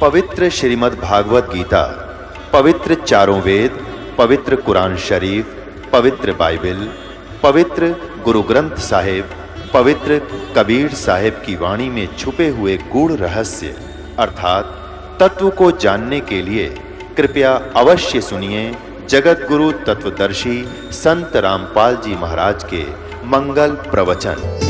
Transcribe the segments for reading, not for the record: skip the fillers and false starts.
पवित्र श्रीमद् भागवत गीता, पवित्र चारों वेद, पवित्र कुरान शरीफ, पवित्र बाइबल, पवित्र गुरु ग्रंथ साहिब, पवित्र कबीर साहिब की वाणी में छुपे हुए गूढ़ रहस्य अर्थात तत्व को जानने के लिए कृपया अवश्य सुनिए जगत गुरु तत्वदर्शी संत रामपाल जी महाराज के मंगल प्रवचन।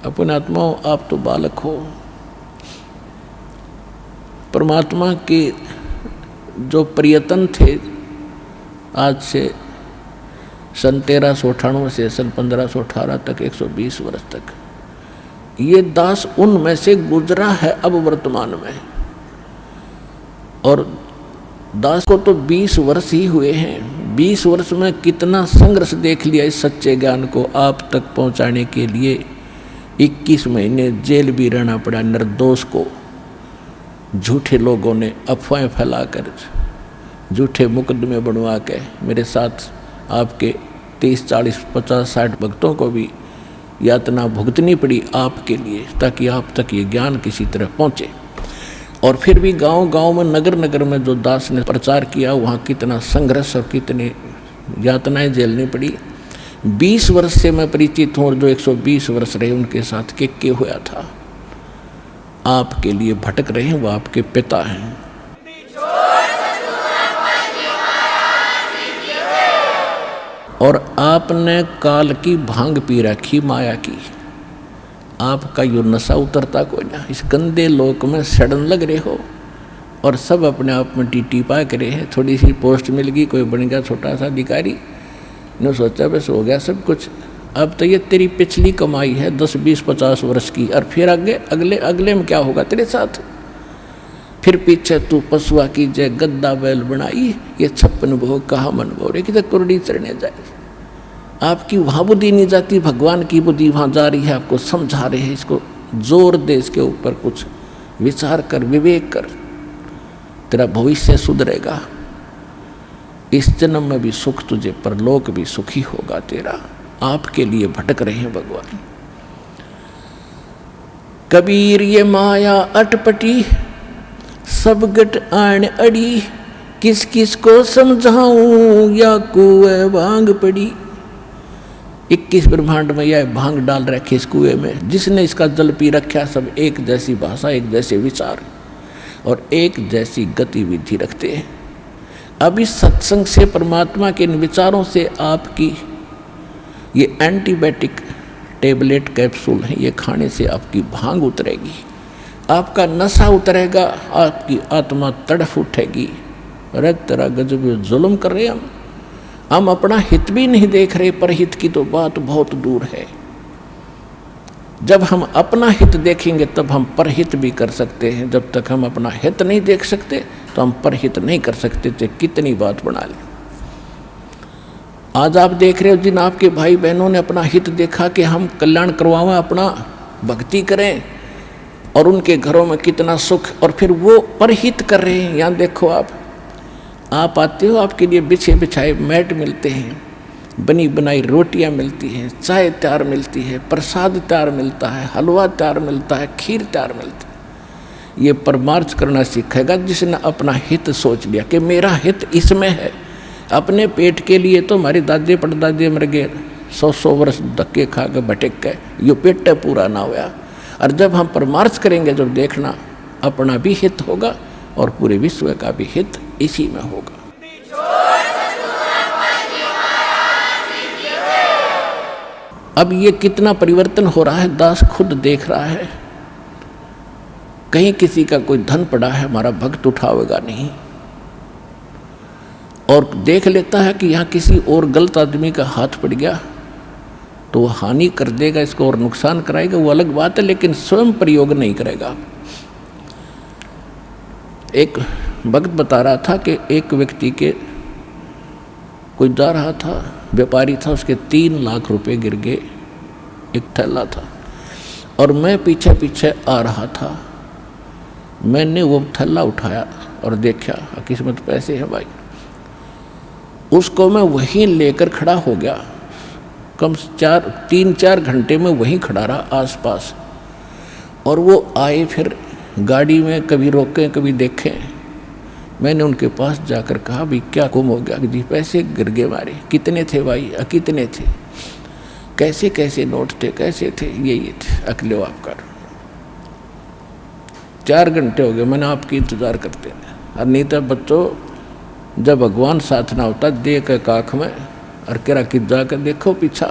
अपने आत्माओं, आप तो बालक हो। परमात्मा के जो प्रयत्न थे आज से सन 1398 से सन 1518 तक 120 वर्ष तक, ये दास उनमें से गुजरा है अब वर्तमान में। और दास को तो 20 वर्ष ही हुए हैं। 20 वर्ष में कितना संघर्ष देख लिया इस सच्चे ज्ञान को आप तक पहुंचाने के लिए। 21 महीने जेल भी रहना पड़ा निर्दोष को। झूठे लोगों ने अफवाहें फैलाकर झूठे मुकदमे बनवा के मेरे साथ आपके 30, 40, 50, 60 भक्तों को भी यातना भुगतनी पड़ी आपके लिए, ताकि आप तक ये ज्ञान किसी तरह पहुँचे। और फिर भी गांव-गांव में, नगर नगर में जो दास ने प्रचार किया, वहाँ कितना संघर्ष और कितने यातनाएं झेलनी पड़ी। 20 वर्ष से मैं परिचित हूँ और जो 120 वर्ष रहे उनके साथ के हुआ था। आपके लिए भटक रहे हैं, वो आपके पिता हैं। और आपने काल की भांग पी रखी, माया की। आपका यो नशा उतरता कोई ना। इस गंदे लोक में सड़न लग रहे हो और सब अपने आप में टीटी पा करे हैं। थोड़ी सी पोस्ट मिल गई, कोई बन गया छोटा सा अधिकारी, ने सोचा बस हो गया सब कुछ। अब तो ये तेरी पिछली कमाई है 10, 20, 50 वर्ष की। और फिर आगे अगले में क्या होगा तेरे साथ? फिर पीछे तू पशुआ की जय गद्दा बैल बनाई, ये 56 भोग कहा मन भोरे कि कुरडी चढ़ने जाए। आपकी वहाँ बुद्धि नहीं जाती, भगवान की बुद्धि वहाँ जा रही है। आपको समझा रहे हैं, इसको जोर दे, इसके ऊपर कुछ विचार कर, विवेक कर, तेरा भविष्य सुधरेगा। इस जन्म में भी सुख तुझे, परलोक भी सुखी होगा तेरा। आपके लिए भटक रहे हैं भगवान। कबीर ये माया अटपटी, सब गट आन अड़ी, किस किस को समझाऊं या कुएं भांग पड़ी। 21 ब्रह्मांड में यह भांग डाल रखे इस कुएं में। जिसने इसका जल पी रखा, सब एक जैसी भाषा, एक जैसे विचार और एक जैसी गतिविधि रखते हैं। अब इस सत्संग से, परमात्मा के इन विचारों से आपकी ये एंटीबायोटिक टेबलेट कैप्सूल है, ये खाने से आपकी भांग उतरेगी, आपका नशा उतरेगा, आपकी आत्मा तड़फ उठेगी। अरे तेरा गजब जुल्म कर रहे हम अपना हित भी नहीं देख रहे, पर हित की तो बात बहुत दूर है। जब हम अपना हित देखेंगे तब हम परहित भी कर सकते हैं। जब तक हम अपना हित नहीं देख सकते तो हम परहित नहीं कर सकते थे। कितनी बात बना ली। आज आप देख रहे हो जिन आपके भाई बहनों ने अपना हित देखा कि हम कल्याण करवाएं, अपना भक्ति करें, और उनके घरों में कितना सुख, और फिर वो परहित कर रहे हैं। यहाँ देखो आप आते हो, आपके लिए बिछे बिछाए मैट मिलते हैं, बनी बनाई रोटियां मिलती हैं, चाय तैयार मिलती है, प्रसाद तैयार मिलता है, हलवा तैयार मिलता है, खीर तैयार मिलता है। ये परमार्थ करना सीखेगा जिसने अपना हित सोच लिया कि मेरा हित इसमें है। अपने पेट के लिए तो हमारे दादे परदादे मर गए, 100 वर्ष धक्के खा के भटक गए, ये पेट पूरा ना हुआ। और जब हम परमार्थ करेंगे, जब देखना अपना भी हित होगा और पूरे विश्व का भी हित इसी में होगा। अब ये कितना परिवर्तन हो रहा है दास खुद देख रहा है। कहीं किसी का कोई धन पड़ा है, हमारा भक्त उठावेगा नहीं, और देख लेता है कि यहाँ किसी और गलत आदमी का हाथ पड़ गया तो वो हानि कर देगा इसको और नुकसान कराएगा, वो अलग बात है, लेकिन स्वयं प्रयोग नहीं करेगा। एक भक्त बता रहा था कि एक व्यक्ति के कोई जा रहा था, व्यापारी था, उसके 3 लाख रुपए गिर गए, एक थैला था, और मैं पीछे पीछे आ रहा था। मैंने वो थैला उठाया और देखा, किस्मत पैसे हैं भाई। उसको मैं वहीं लेकर खड़ा हो गया, कम 3-4 घंटे में वहीं खड़ा रहा आसपास। और वो आए फिर गाड़ी में, कभी रोके कभी देखे। मैंने उनके पास जाकर कहा, भाई क्या गुम हो गया? जी पैसे गिर गए हमारे। कितने थे भाई? कितने थे? कैसे कैसे नोट थे? कैसे थे? ये थे। अकले आपका 4 घंटे हो गए मैंने आपकी इंतज़ार करते हैं। और नहीं तो बच्चों, जब भगवान साथ ना होता दे के काख में और केरा कि जाकर देखो पीछा।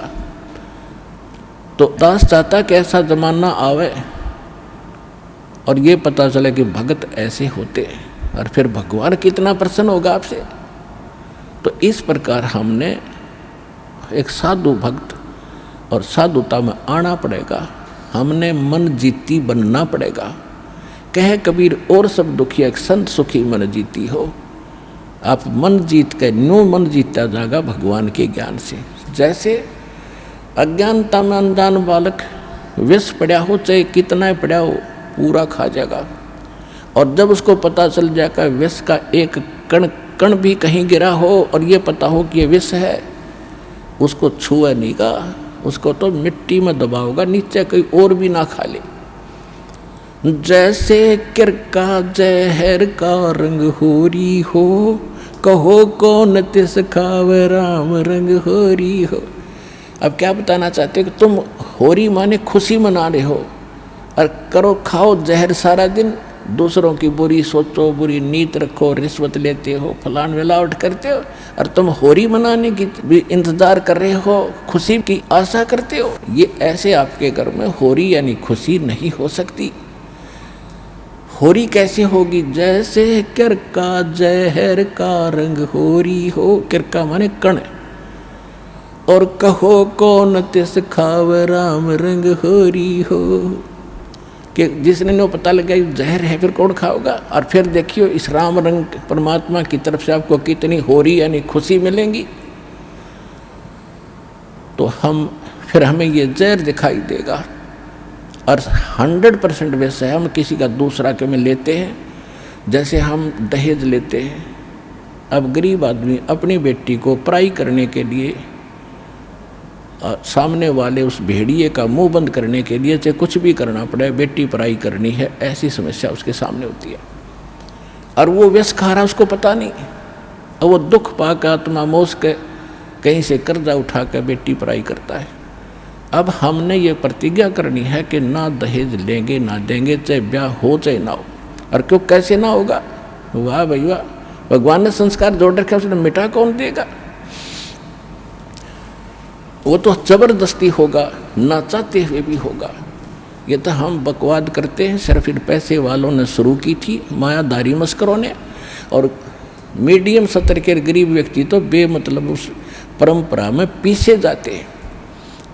तो दास चाहता कि ऐसा जमाना आवे और ये पता चले कि भगत ऐसे होते हैं, और फिर भगवान कितना प्रसन्न होगा आपसे। तो इस प्रकार हमने एक साधु भक्त और साधुता में आना पड़ेगा। हमने मन जीती बनना पड़ेगा। कहे कबीर, और सब दुखी एक संत सुखी मन जीती हो। आप मन जीत के नो मन जीता जाएगा भगवान के ज्ञान से। जैसे अज्ञानता में अनजान बालक विष पड़ा हो, चाहे कितना ही पड़ा हो, पूरा खा जाएगा। और जब उसको पता चल जाएगा विष का एक कण कण भी कहीं गिरा हो और ये पता हो कि ये विष है, उसको छुआ नहीं का, उसको तो मिट्टी में दबाओगा, नीचे कोई और भी ना खा ले। जैसे किरका जहर का रंग होरी हो, कहो कौन तिस खावे राम रंग होरी हो। अब क्या बताना चाहते हो कि तुम होरी माने खुशी मना रहे हो और करो खाओ जहर सारा दिन, दूसरों की बुरी सोचो, बुरी नीत रखो, रिश्वत लेते हो, फलान मिलावट करते हो, और तुम होरी मनाने की भी इंतजार कर रहे हो, खुशी की आशा करते हो। ये ऐसे आपके घर में होरी यानी खुशी नहीं हो सकती। होरी कैसे होगी? जैसे किरका जहर का रंग होरी हो, किरका माने कण, और कहो कौन तिस खाव राम रंग होरी हो, कि जिसने नो पता लगा जहर है फिर कौन खाओगा। और फिर देखियो इस राम रंग परमात्मा की तरफ से आपको कितनी होरी यानी खुशी मिलेंगी। तो फिर हमें ये जहर दिखाई देगा। और 100% वैसे हम किसी का दूसरा के में लेते हैं, जैसे हम दहेज लेते हैं। अब गरीब आदमी अपनी बेटी को पराई करने के लिए, सामने वाले उस भेड़िए का मुंह बंद करने के लिए चाहे कुछ भी करना पड़े, बेटी पराई करनी है, ऐसी समस्या उसके सामने होती है। और वो व्यस खा रहा, उसको पता नहीं, और वो दुख पाकर आत्मा मोस के कहीं से कर्जा उठा कर बेटी पराई करता है। अब हमने ये प्रतिज्ञा करनी है कि ना दहेज लेंगे ना देंगे, चाहे ब्याह हो चाहे ना हो। और क्यों कैसे ना होगा? वाह भाई वाह, भगवान ने संस्कार जोड़ रखे, उसने मिटा कौन देगा? वो तो जबरदस्ती होगा, ना चाहते हुए भी होगा। ये तो हम बकवाद करते हैं, सिर्फ इन पैसे वालों ने शुरू की थी, मायादारी मस्करों ने। और मीडियम स्तर के गरीब व्यक्ति तो बेमतलब उस परंपरा में पीछे जाते हैं।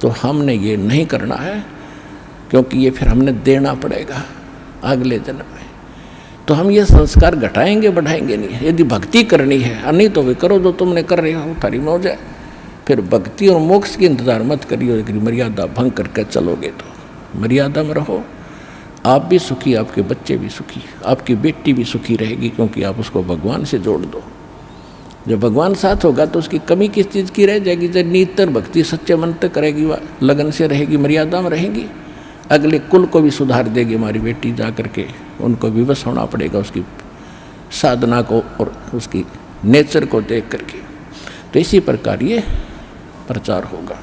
तो हमने ये नहीं करना है, क्योंकि ये फिर हमने देना पड़ेगा अगले जन्म में। तो हम ये संस्कार घटाएंगे बढ़ाएंगे नहीं। यदि भक्ति करनी है, और नहीं तो वे करो जो तुमने कर रहे हो, थारी मौज है। फिर भक्ति और मोक्ष की इंतजार मत करियो। यदि मर्यादा भंग करके चलोगे तो मर्यादा में रहो, आप भी सुखी, आपके बच्चे भी सुखी, आपकी बेटी भी सुखी रहेगी, क्योंकि आप उसको भगवान से जोड़ दो। जब भगवान साथ होगा तो उसकी कमी किस चीज़ की रह जाएगी? जब नितर भक्ति सच्चे मन तक करेगी, वह लगन से रहेगी, मर्यादा में रहेगी, अगले कुल को भी सुधार देगी हमारी बेटी। जा करके उनको विवश होना पड़ेगा उसकी साधना को और उसकी नेचर को देख करके। तो इसी प्रकार ये प्रचार होगा।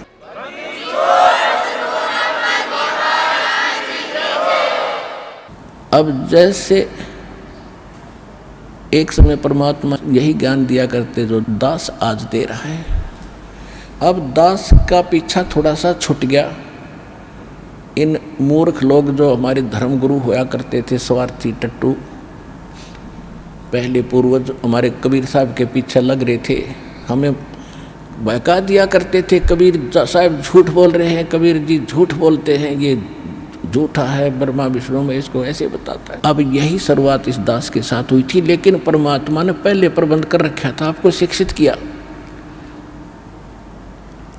अब जैसे एक समय परमात्मा यही ज्ञान दिया करते जो दास आज दे रहा है, अब दास का पीछा थोड़ा सा छूट गया। इन मूर्ख लोग जो हमारे धर्म गुरु होया करते थे, स्वार्थी टट्टू, पहले पूर्वज हमारे कबीर साहब के पीछे लग रहे थे, हमें बहका दिया करते थे, कबीर साहब झूठ बोल रहे हैं, कबीर जी झूठ बोलते हैं, ये झूठा है, ब्रह्मा विष्णु में इसको ऐसे बताता है। अब यही शुरुआत इस दास के साथ हुई थी, लेकिन परमात्मा ने पहले प्रबंध कर रखा था, आपको शिक्षित किया,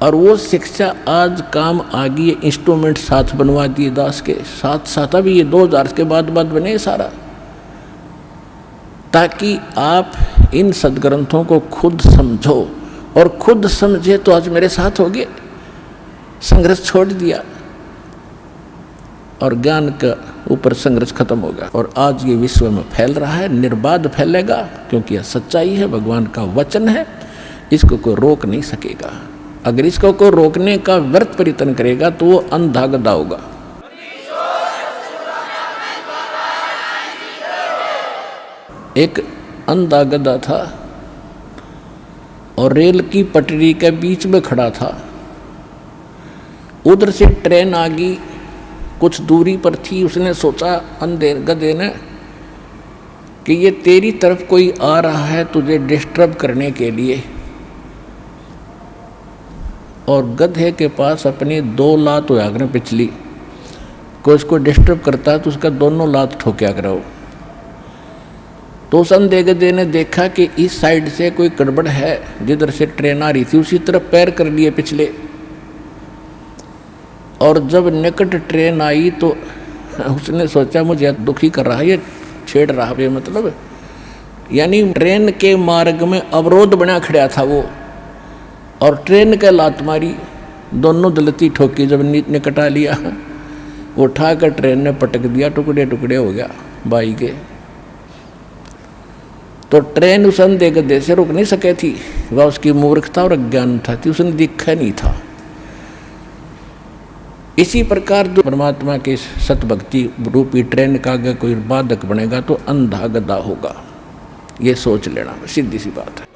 और वो शिक्षा आज काम आ गई। इंस्ट्रूमेंट साथ बनवा दिए दास के साथ साथ। अभी ये 2000 के बाद बने सारा, ताकि आप इन सदग्रंथों को खुद समझो, और खुद समझे तो आज मेरे साथ हो गए, संघर्ष छोड़ दिया और ज्ञान का ऊपर संघर्ष खत्म होगा। और आज ये विश्व में फैल रहा है, निर्बाध फैलेगा, क्योंकि यह सच्चाई है, भगवान का वचन है, इसको कोई रोक नहीं सकेगा। अगर इसको कोई रोकने का व्यर्थ प्रयत्न करेगा तो वो अंधा गधा होगा। एक अंधा गधा था और रेल की पटरी के बीच में खड़ा था। उधर से ट्रेन आ गई, कुछ दूरी पर थी। उसने सोचा, अंधे गधे ने, कि ये तेरी तरफ कोई आ रहा है तुझे डिस्टर्ब करने के लिए, और गधे के पास अपनी 2 लात होया करें पिछली, कोई उसको डिस्टर्ब करता है तो उसका दोनों लात ठोक्या करो। तो उस अंधे गधे ने देखा कि इस साइड से कोई गड़बड़ है, जिधर से ट्रेन आ रही थी उसी तरफ पैर कर लिए पिछले, और जब निकट ट्रेन आई तो उसने सोचा मुझे दुखी कर रहा है, ये छेड़ रहा है, मतलब यानी ट्रेन के मार्ग में अवरोध बना खड़ा था वो, और ट्रेन का लात मारी, दोनों दलती ठोकी। जब निकट आ लिया, वो उठाकर ट्रेन ने पटक दिया, टुकड़े टुकड़े हो गया बाई के। तो ट्रेन उस अंधे गधे से रुक नहीं सके थी, वह उसकी मूर्खता और अज्ञानता थी, उसने दिखा नहीं था। इसी प्रकार जो परमात्मा के सतभक्ति रूपी ट्रेन का अगर कोई बाधक बनेगा तो अंधा गधा होगा, ये सोच लेना, सीधी सी बात है।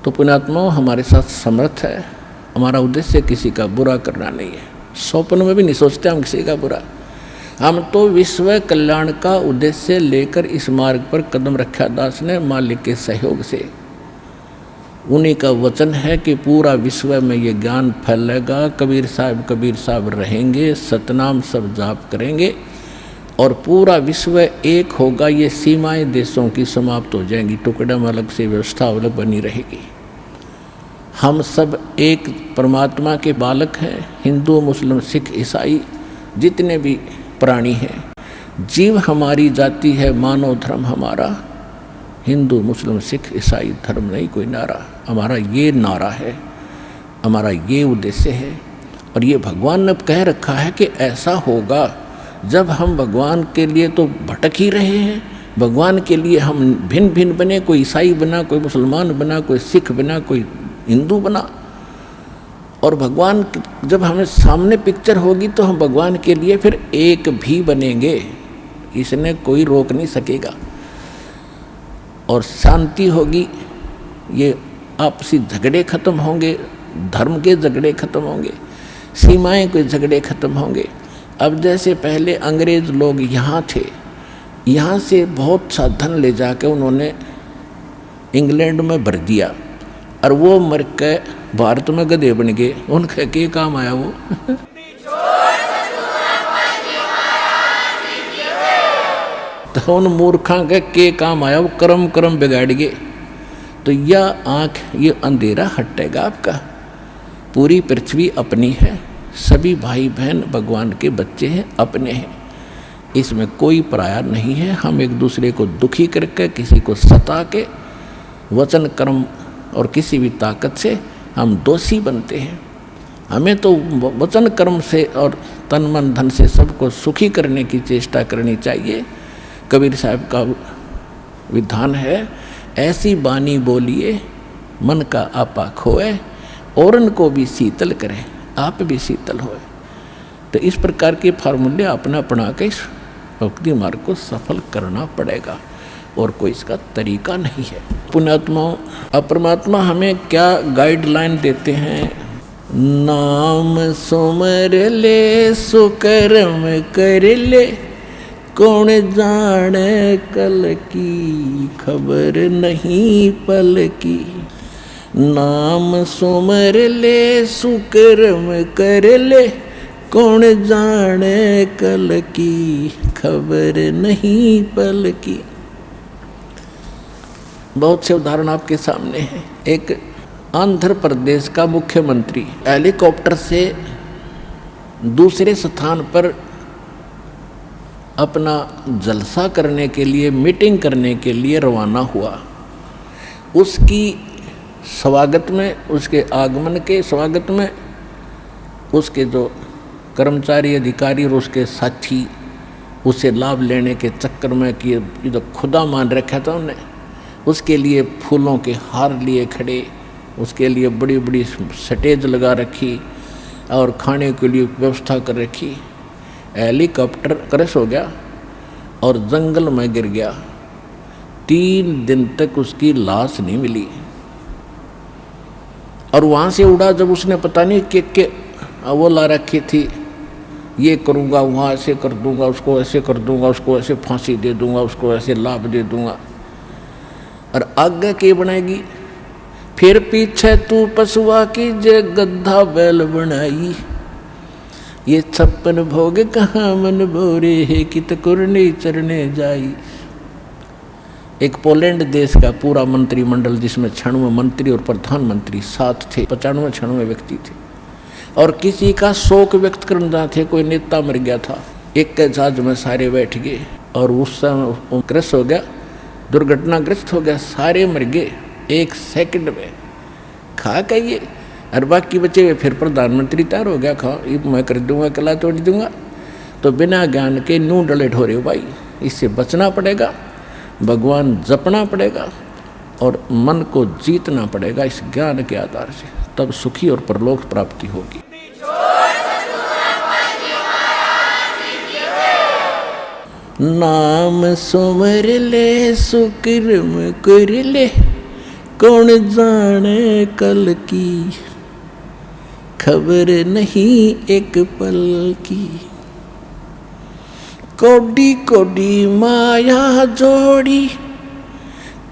तो पुण्यात्मा हमारे साथ समर्थ है, हमारा उद्देश्य किसी का बुरा करना नहीं है, स्वप्न में भी नहीं सोचते हम किसी का बुरा। हम तो विश्व कल्याण का उद्देश्य लेकर इस मार्ग पर कदम रखा दास ने, मालिक के सहयोग से। उन्हीं का वचन है कि पूरा विश्व में ये ज्ञान फैलेगा, कबीर साहब रहेंगे, सतनाम सब जाप करेंगे, और पूरा विश्व एक होगा। ये सीमाएं देशों की समाप्त हो जाएंगी, टुकड़े में अलग से व्यवस्था अलग बनी रहेगी। हम सब एक परमात्मा के बालक हैं, हिंदू मुस्लिम सिख ईसाई जितने भी प्राणी हैं। जीव हमारी जाति है, मानव धर्म हमारा, हिंदू मुस्लिम सिख ईसाई धर्म नहीं कोई नारा, हमारा ये नारा है, हमारा ये उद्देश्य है। और ये भगवान ने कह रखा है कि ऐसा होगा जब हम भगवान के लिए तो भटक ही रहे हैं, भगवान के लिए हम भिन्न भिन्न बने, कोई ईसाई बना, कोई मुसलमान बना, कोई सिख बना, कोई हिंदू बना, और भगवान जब हमें सामने पिक्चर होगी तो हम भगवान के लिए फिर एक भी बनेंगे, इसने कोई रोक नहीं सकेगा। और शांति होगी, ये आपसी झगड़े खत्म होंगे, धर्म के झगड़े खत्म होंगे, सीमाएं के झगड़े खत्म होंगे। अब जैसे पहले अंग्रेज लोग यहाँ थे, यहाँ से बहुत सा धन ले जाके उन्होंने इंग्लैंड में भर दिया, और वो मर के भारत में गधे बन गए। उनका क्या काम आया वो तो उन मूर्खों के काम आया, वो कर्म बिगाड़ गए। तो यह आँख, ये अंधेरा हटेगा आपका। पूरी पृथ्वी अपनी है, सभी भाई बहन भगवान के बच्चे हैं, अपने हैं, इसमें कोई पराया नहीं है। हम एक दूसरे को दुखी करके, किसी को सता के, वचन कर्म और किसी भी ताकत से हम दोषी बनते हैं। हमें तो वचन कर्म से और तन मन धन से सबको सुखी करने की चेष्टा करनी चाहिए। कबीर साहब का विधान है, ऐसी बानी बोलिए मन का आपा खोए, औरन को भी शीतल करे, आप भी शीतल होए। तो इस प्रकार के फार्मूले अपना अपना के इस भक्ति मार्ग को सफल करना पड़ेगा। और कोई इसका तरीका नहीं है। पुण्यात्माओं, अब परमात्मा हमें क्या गाइडलाइन देते हैं? नाम सुमर ले सुकर्म कर ले, कौन जाने कल की खबर नहीं पल की। नाम सुमर ले सुकर्म कर ले, कौन जाने कल की खबर नहीं पल की। बहुत से उदाहरण आपके सामने हैं। एक आंध्र प्रदेश का मुख्यमंत्री हेलीकॉप्टर से दूसरे स्थान पर अपना जलसा करने के लिए, मीटिंग करने के लिए रवाना हुआ। उसकी स्वागत में, उसके आगमन के स्वागत में उसके जो कर्मचारी, अधिकारी और उसके साथी उसे लाभ लेने के चक्कर में कि ये तो खुदा मान रखा था उन्हें, उसके लिए फूलों के हार लिए खड़े, उसके लिए बड़ी बड़ी स्टेज लगा रखी और खाने के लिए व्यवस्था कर रखी। हेलीकॉप्टर क्रैश हो गया और जंगल में गिर गया। 3 दिन तक उसकी लाश नहीं मिली। और वहाँ से उड़ा जब उसने पता नहीं कि वो ला रखी थी, ये करूँगा, वहाँ ऐसे कर दूँगा, उसको ऐसे कर दूँगा, उसको ऐसे फांसी दे दूँगा, उसको ऐसे लाभ दे दूँगा, और आगे के बनाएगी। फिर पीछे तू पशुआ की जे गद्दा बैल बनाई, ये 56 भोग कहाँ मन भोरे है कि तकुरने चरने जाई। एक पोलैंड देश का पूरा मंत्रिमंडल, जिसमें 96 मंत्री और प्रधानमंत्री साथ थे, 95-96 व्यक्ति थे, और किसी का शोक व्यक्त करना थे, कोई नेता मर गया था। एक के जहाज में सारे बैठ गए और उस समय क्रैश हो गया, दुर्घटनाग्रस्त हो गया, सारे मर गए 1 सेकंड में। खा कहिए, और बाकी बचे हुए फिर प्रधानमंत्री तैयार हो गया, खा ये मैं कर दूंगा, कला तोड़ दूंगा। तो बिना ज्ञान के नू डले ठोरे हो भाई, इससे बचना पड़ेगा, भगवान जपना पड़ेगा और मन को जीतना पड़ेगा इस ज्ञान के आधार से, तब सुखी और परलोक प्राप्ति होगी। नाम सुमर ले सुकर्म कर ले, कौन जाने कल की खबर नहीं एक पल की। कोडी कोडी माया जोड़ी,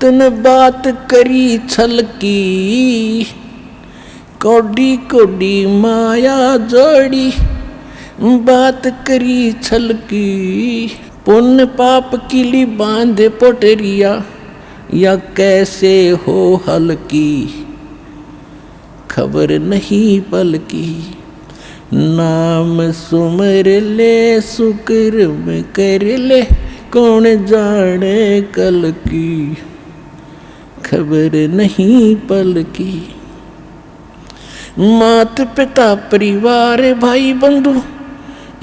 तन बात करी छल की। कोडी कोडी माया जोड़ी, बात करी छल की। पुण्य पाप किली बांधे पोटरिया, या कैसे हो हल्की खबर नहीं पल की। नाम सुमर ले सुकर्म कर ले, कौन जाने कल की खबर नहीं पल की। मात पिता परिवार भाई बंधु,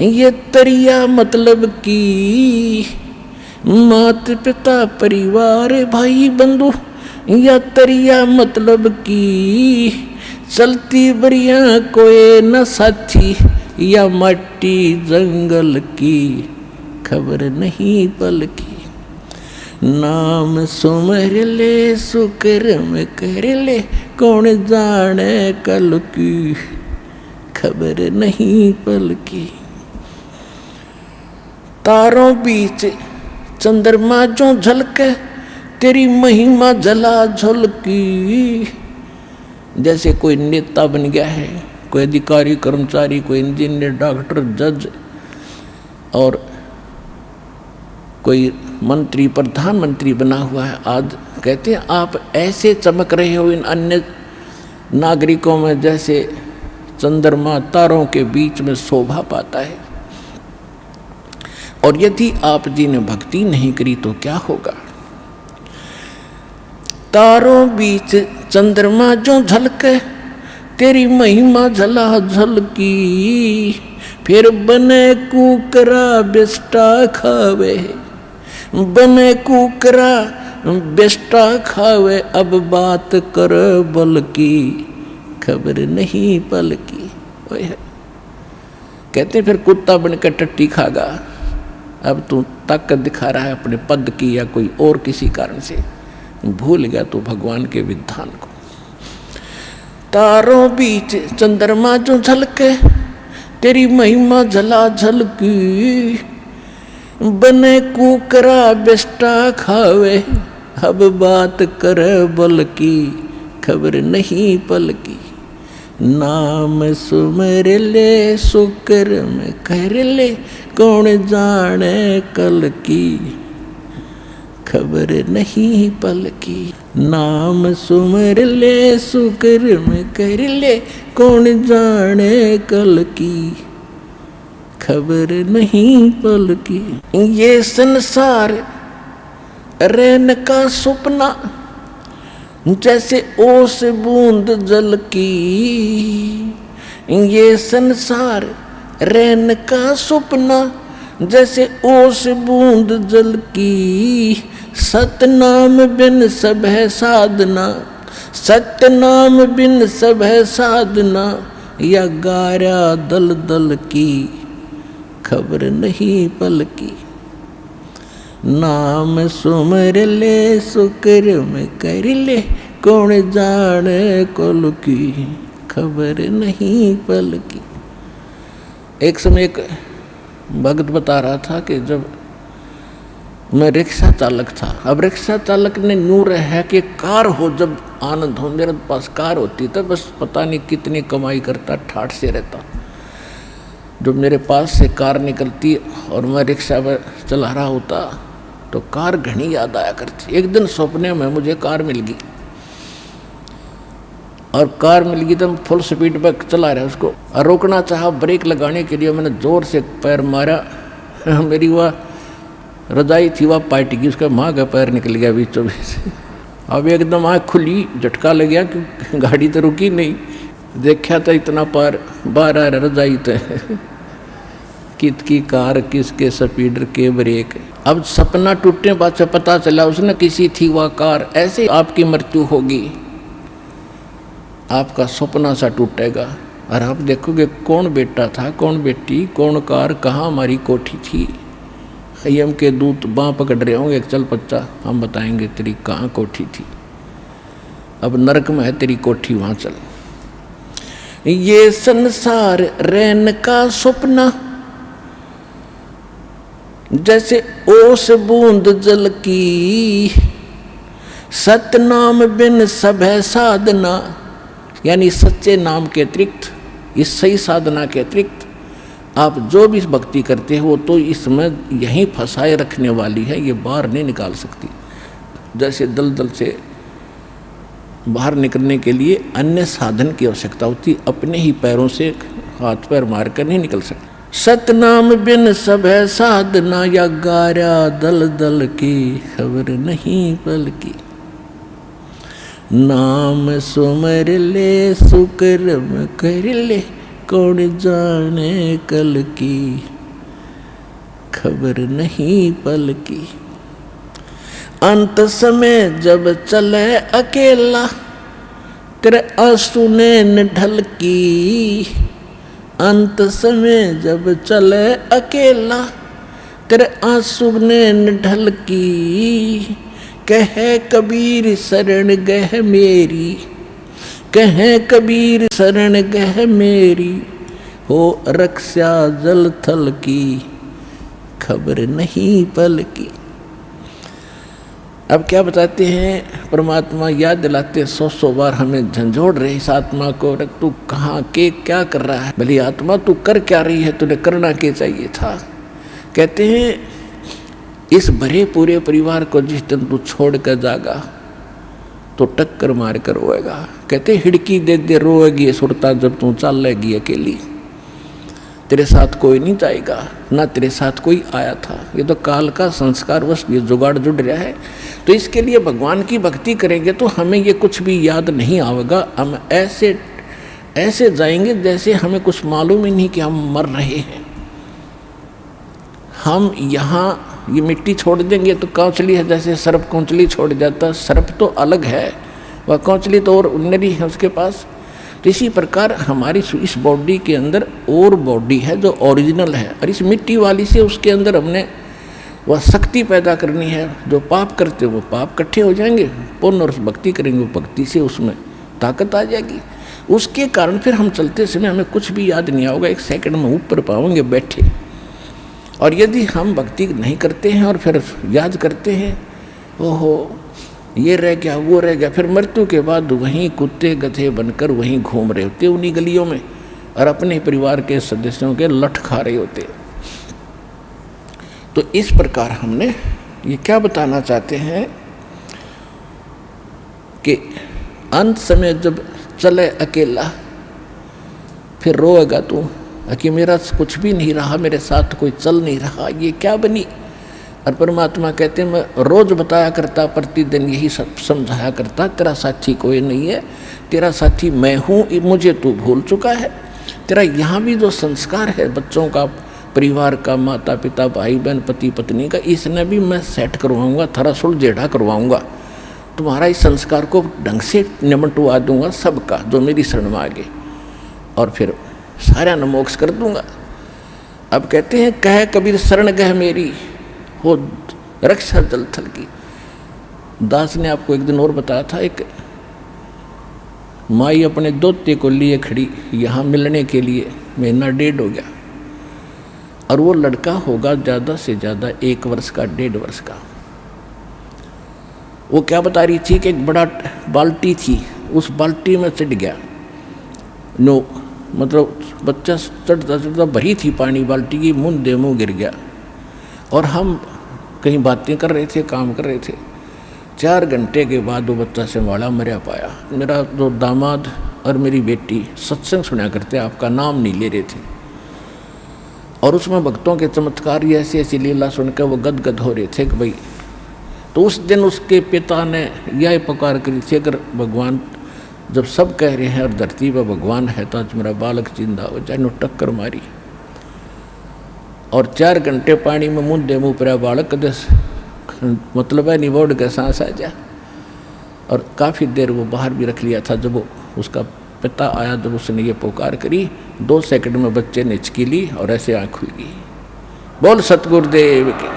ये तरिया मतलब की। मात पिता परिवार भाई बंधु, या तरिया मतलब की। चलती बरिया कोई न साथी, या मट्टी जंगल की खबर नहीं पल की। नाम सुमर ले सुकर्म कर ले, कौन जाने कल की खबर नहीं पल की। तारों बीच चंद्रमा जो झलके, तेरी महिमा जला झलकी। जैसे कोई नेता बन गया है, कोई अधिकारी कर्मचारी, कोई इंजीनियर, डॉक्टर, जज और कोई मंत्री, प्रधानमंत्री बना हुआ है। आज कहते हैं आप ऐसे चमक रहे हो इन अन्य नागरिकों में जैसे चंद्रमा तारों के बीच में शोभा पाता है। और यदि आप जी ने भक्ति नहीं करी तो क्या होगा। तारों बीच चंद्रमा जो झलके, तेरी महिमा झला झलकी। फिर बने कुकरा बेस्टा खावे, बने कुकरा बेस्टा खावे। अब बात कर बल की खबर नहीं पल की। कहते फिर कुत्ता बनकर टट्टी खागा अब तू ताकत दिखा रहा है अपने पद की या कोई और किसी कारण से, भूल गया तू भगवान के विधान को। तारों बीच चंद्रमा जो झलके, तेरी महिमा झला झलकी, बने कुकरा बेस्टा खावे, अब बात कर बल की, खबर नहीं पल की। नाम सुमर ले सुकर्म कर ले, कौन जाने कल की, खबर नहीं पल की। नाम सुमर ले सुकर्म कर ले, कौन जाने कल की, खबर नहीं पल की। ये संसार रैन का सपना, जैसे ओस बूंद जल की। ये संसार रैन का सपना, जैसे ओस बूंद जल की। सतनाम बिन सब है साधना, सतनाम बिन सब है साधना, या गारा दल दल की, खबर नहीं पल की। नाम सुमर ले सुकर्म कर ले, कौन जाने कल की, खबर नहीं पल की। एक समय एक भक्त बता रहा था कि जब मैं रिक्शा चालक था, अब रिक्शा चालक ने नूर है कि कार हो, जब आनंद हो, मेरे पास कार होती तो बस पता नहीं कितनी कमाई करता, ठाठ से रहता। जब मेरे पास से कार निकलती और मैं रिक्शा पर चला रहा होता तो कार घनी याद आया करती। एक दिन सपने में मुझे कार मिल गई, और कार मिल गई तो मैं फुल स्पीड पर चला रहा उसको, और रोकना चाहा, ब्रेक लगाने के लिए मैंने जोर से पैर मारा, मेरी वह रजाई थी वह पार्ट गई, उसका माँ का पैर निकल गया बीचों बीच। अब एकदम आँख खुली, झटका लग गया कि गाड़ी तो रुकी नहीं, देखा तो इतना पार बाहर आ रहा रजाई तो कित की कार, किसके स्पीडर के ब्रेक। अब सपना टूटने बाद से पता चला उसने किसी थी वह कार। ऐसे आपकी मृत्यु होगी, आपका सपना सा टूटेगा और आप देखोगे कौन बेटा था, कौन बेटी, कौन कार, कहाँ हमारी कोठी थी। यम के दूत बाँ पकड़ रहे होंगे, चल बच्चा हम बताएंगे तेरी कहाँ कोठी थी, अब नरक में है तेरी कोठी, वहाँ चल। ये संसार रैन का सपना, जैसे ओस बूंद जल की। सतनाम बिन सब है साधना, यानी सच्चे नाम के अतिरिक्त, इस सही साधना के अतिरिक्त आप जो भी भक्ति करते हो तो इसमें यहीं फंसाए रखने वाली है, ये बाहर नहीं निकाल सकती। जैसे दलदल से बाहर निकलने के लिए अन्य साधन की आवश्यकता होती, अपने ही पैरों से हाथ पैर मार कर नहीं निकल सकते। सतनाम बिन सब है साधना, या गारा दल दल की, खबर नहीं पल की। नाम सुमर ले सुकर्म कर ले, कौन जाने कल की, खबर नहीं पल की। अंत समय जब चले अकेला, तेरे आंसू ने ढल की। अंत समय जब चले अकेला, तेरे आंसू ने ढल की। कहे कबीर शरण गह मेरी, कहे कबीर शरण गह मेरी, हो रक्षा जल थल की, खबर नहीं पल की। अब क्या बताते हैं, परमात्मा याद दिलाते 100 बार हमें झंझोड़ रहे इस आत्मा को, रख तू कहाँ के क्या कर रहा है, भली आत्मा तू कर क्या रही है, तूने करना क्या चाहिए था। कहते हैं इस भरे पूरे परिवार को जिस दिन तू छोड़ कर जागा तो टक्कर मार कर रोएगा। कहते हिड़की दे दे रोएगी सुरता, जब तू चल लेगी अकेली, तेरे साथ कोई नहीं जाएगा, ना तेरे साथ कोई आया था। ये तो काल का संस्कार वश ये जुगाड़ जुड़ रहा है। तो इसके लिए भगवान की भक्ति करेंगे तो हमें ये कुछ भी याद नहीं आएगा। हम ऐसे ऐसे जाएंगे जैसे हमें कुछ मालूम ही नहीं कि हम मर रहे हैं। हम यहाँ ये मिट्टी छोड़ देंगे तो कौचली है, जैसे सर्प कौचली छोड़ जाता, सर्प तो अलग है, वह कौचली तो और उन्नरी है उसके पास। तो इसी प्रकार हमारी इस बॉडी के अंदर और बॉडी है जो ओरिजिनल है, और इस मिट्टी वाली से उसके अंदर हमने वह शक्ति पैदा करनी है। जो पाप करते वो पाप इकट्ठे हो जाएंगे, पुण्य और भक्ति करेंगे वो भक्ति से उसमें ताकत आ जाएगी। उसके कारण फिर हम चलते समय हमें कुछ भी याद नहीं आओगे, 1 सेकंड में ऊपर पाओगे बैठे। और यदि हम भक्ति नहीं करते हैं और फिर याद करते हैं, ओहो ये रह गया वो रह गया, फिर मृत्यु के बाद वहीं कुत्ते गधे बनकर वहीं घूम रहे होते उन्हीं गलियों में और अपने परिवार के सदस्यों के लठ खा रहे होते। तो इस प्रकार हमने ये क्या बताना चाहते हैं कि अंत समय जब चले अकेला फिर रोएगा तू कि मेरा कुछ भी नहीं रहा, मेरे साथ कोई चल नहीं रहा, ये क्या बनी। और परमात्मा कहते हैं मैं रोज बताया करता, प्रतिदिन यही सब समझाया करता, तेरा साथी कोई नहीं है, तेरा साथी मैं हूँ, मुझे तू भूल चुका है। तेरा यहाँ भी जो संस्कार है बच्चों का, परिवार का, माता पिता भाई बहन पति पत्नी का, इसने भी मैं सेट करवाऊँगा, थोड़ा सुलझेड़ा करवाऊँगा, तुम्हारा इस संस्कार को ढंग से निमटवा दूंगा सबका जो मेरी शरण में आगे, और फिर सारा न मोक्ष कर दूंगा। अब कहते हैं कह कबीर शरण गह मेरी हो रक्षा जल थल की। दास ने आपको एक दिन और बताया था, एक माई अपने दोते को लिए खड़ी यहाँ मिलने के लिए, 1.5 महीना हो गया, और वो लड़का होगा ज़्यादा से ज़्यादा 1 वर्ष का, 1.5 वर्ष का। वो क्या बता रही थी कि एक बड़ा बाल्टी थी, उस बाल्टी में चढ़ गया, नो मतलब बच्चा चढ़ता चढ़ता भरी थी पानी बाल्टी की, मुँह गिर गया। और हम कहीं बातें कर रहे थे, काम कर रहे थे। 4 घंटे के बाद वो बच्चा संभाला, मरा पाया। मेरा जो दामाद और मेरी बेटी सत्संग सुना करते, आपका नाम नहीं ले रहे थे, और उसमें भक्तों के चमत्कार ऐसी ऐसी लीला सुनकर वो गदगद हो रहे थे कि भाई। तो उस दिन उसके पिता ने यह पुकार करी थी, अगर भगवान जब सब कह रहे हैं और धरती पर भगवान है तो आज मेरा बालक जिंदा हो जाए। नो टक्कर मारी और 4 घंटे पानी में मुँह पर बालक दस मतलब है निबोड़ के सांस आ जा। और काफ़ी देर वो बाहर भी रख लिया था। जब वो उसका पिता आया, जब उसने ये पुकार करी, 2 सेकंड में बच्चे ने हिचकी ली और ऐसे आँख खुल गई। बोल सतगुरुदेव के।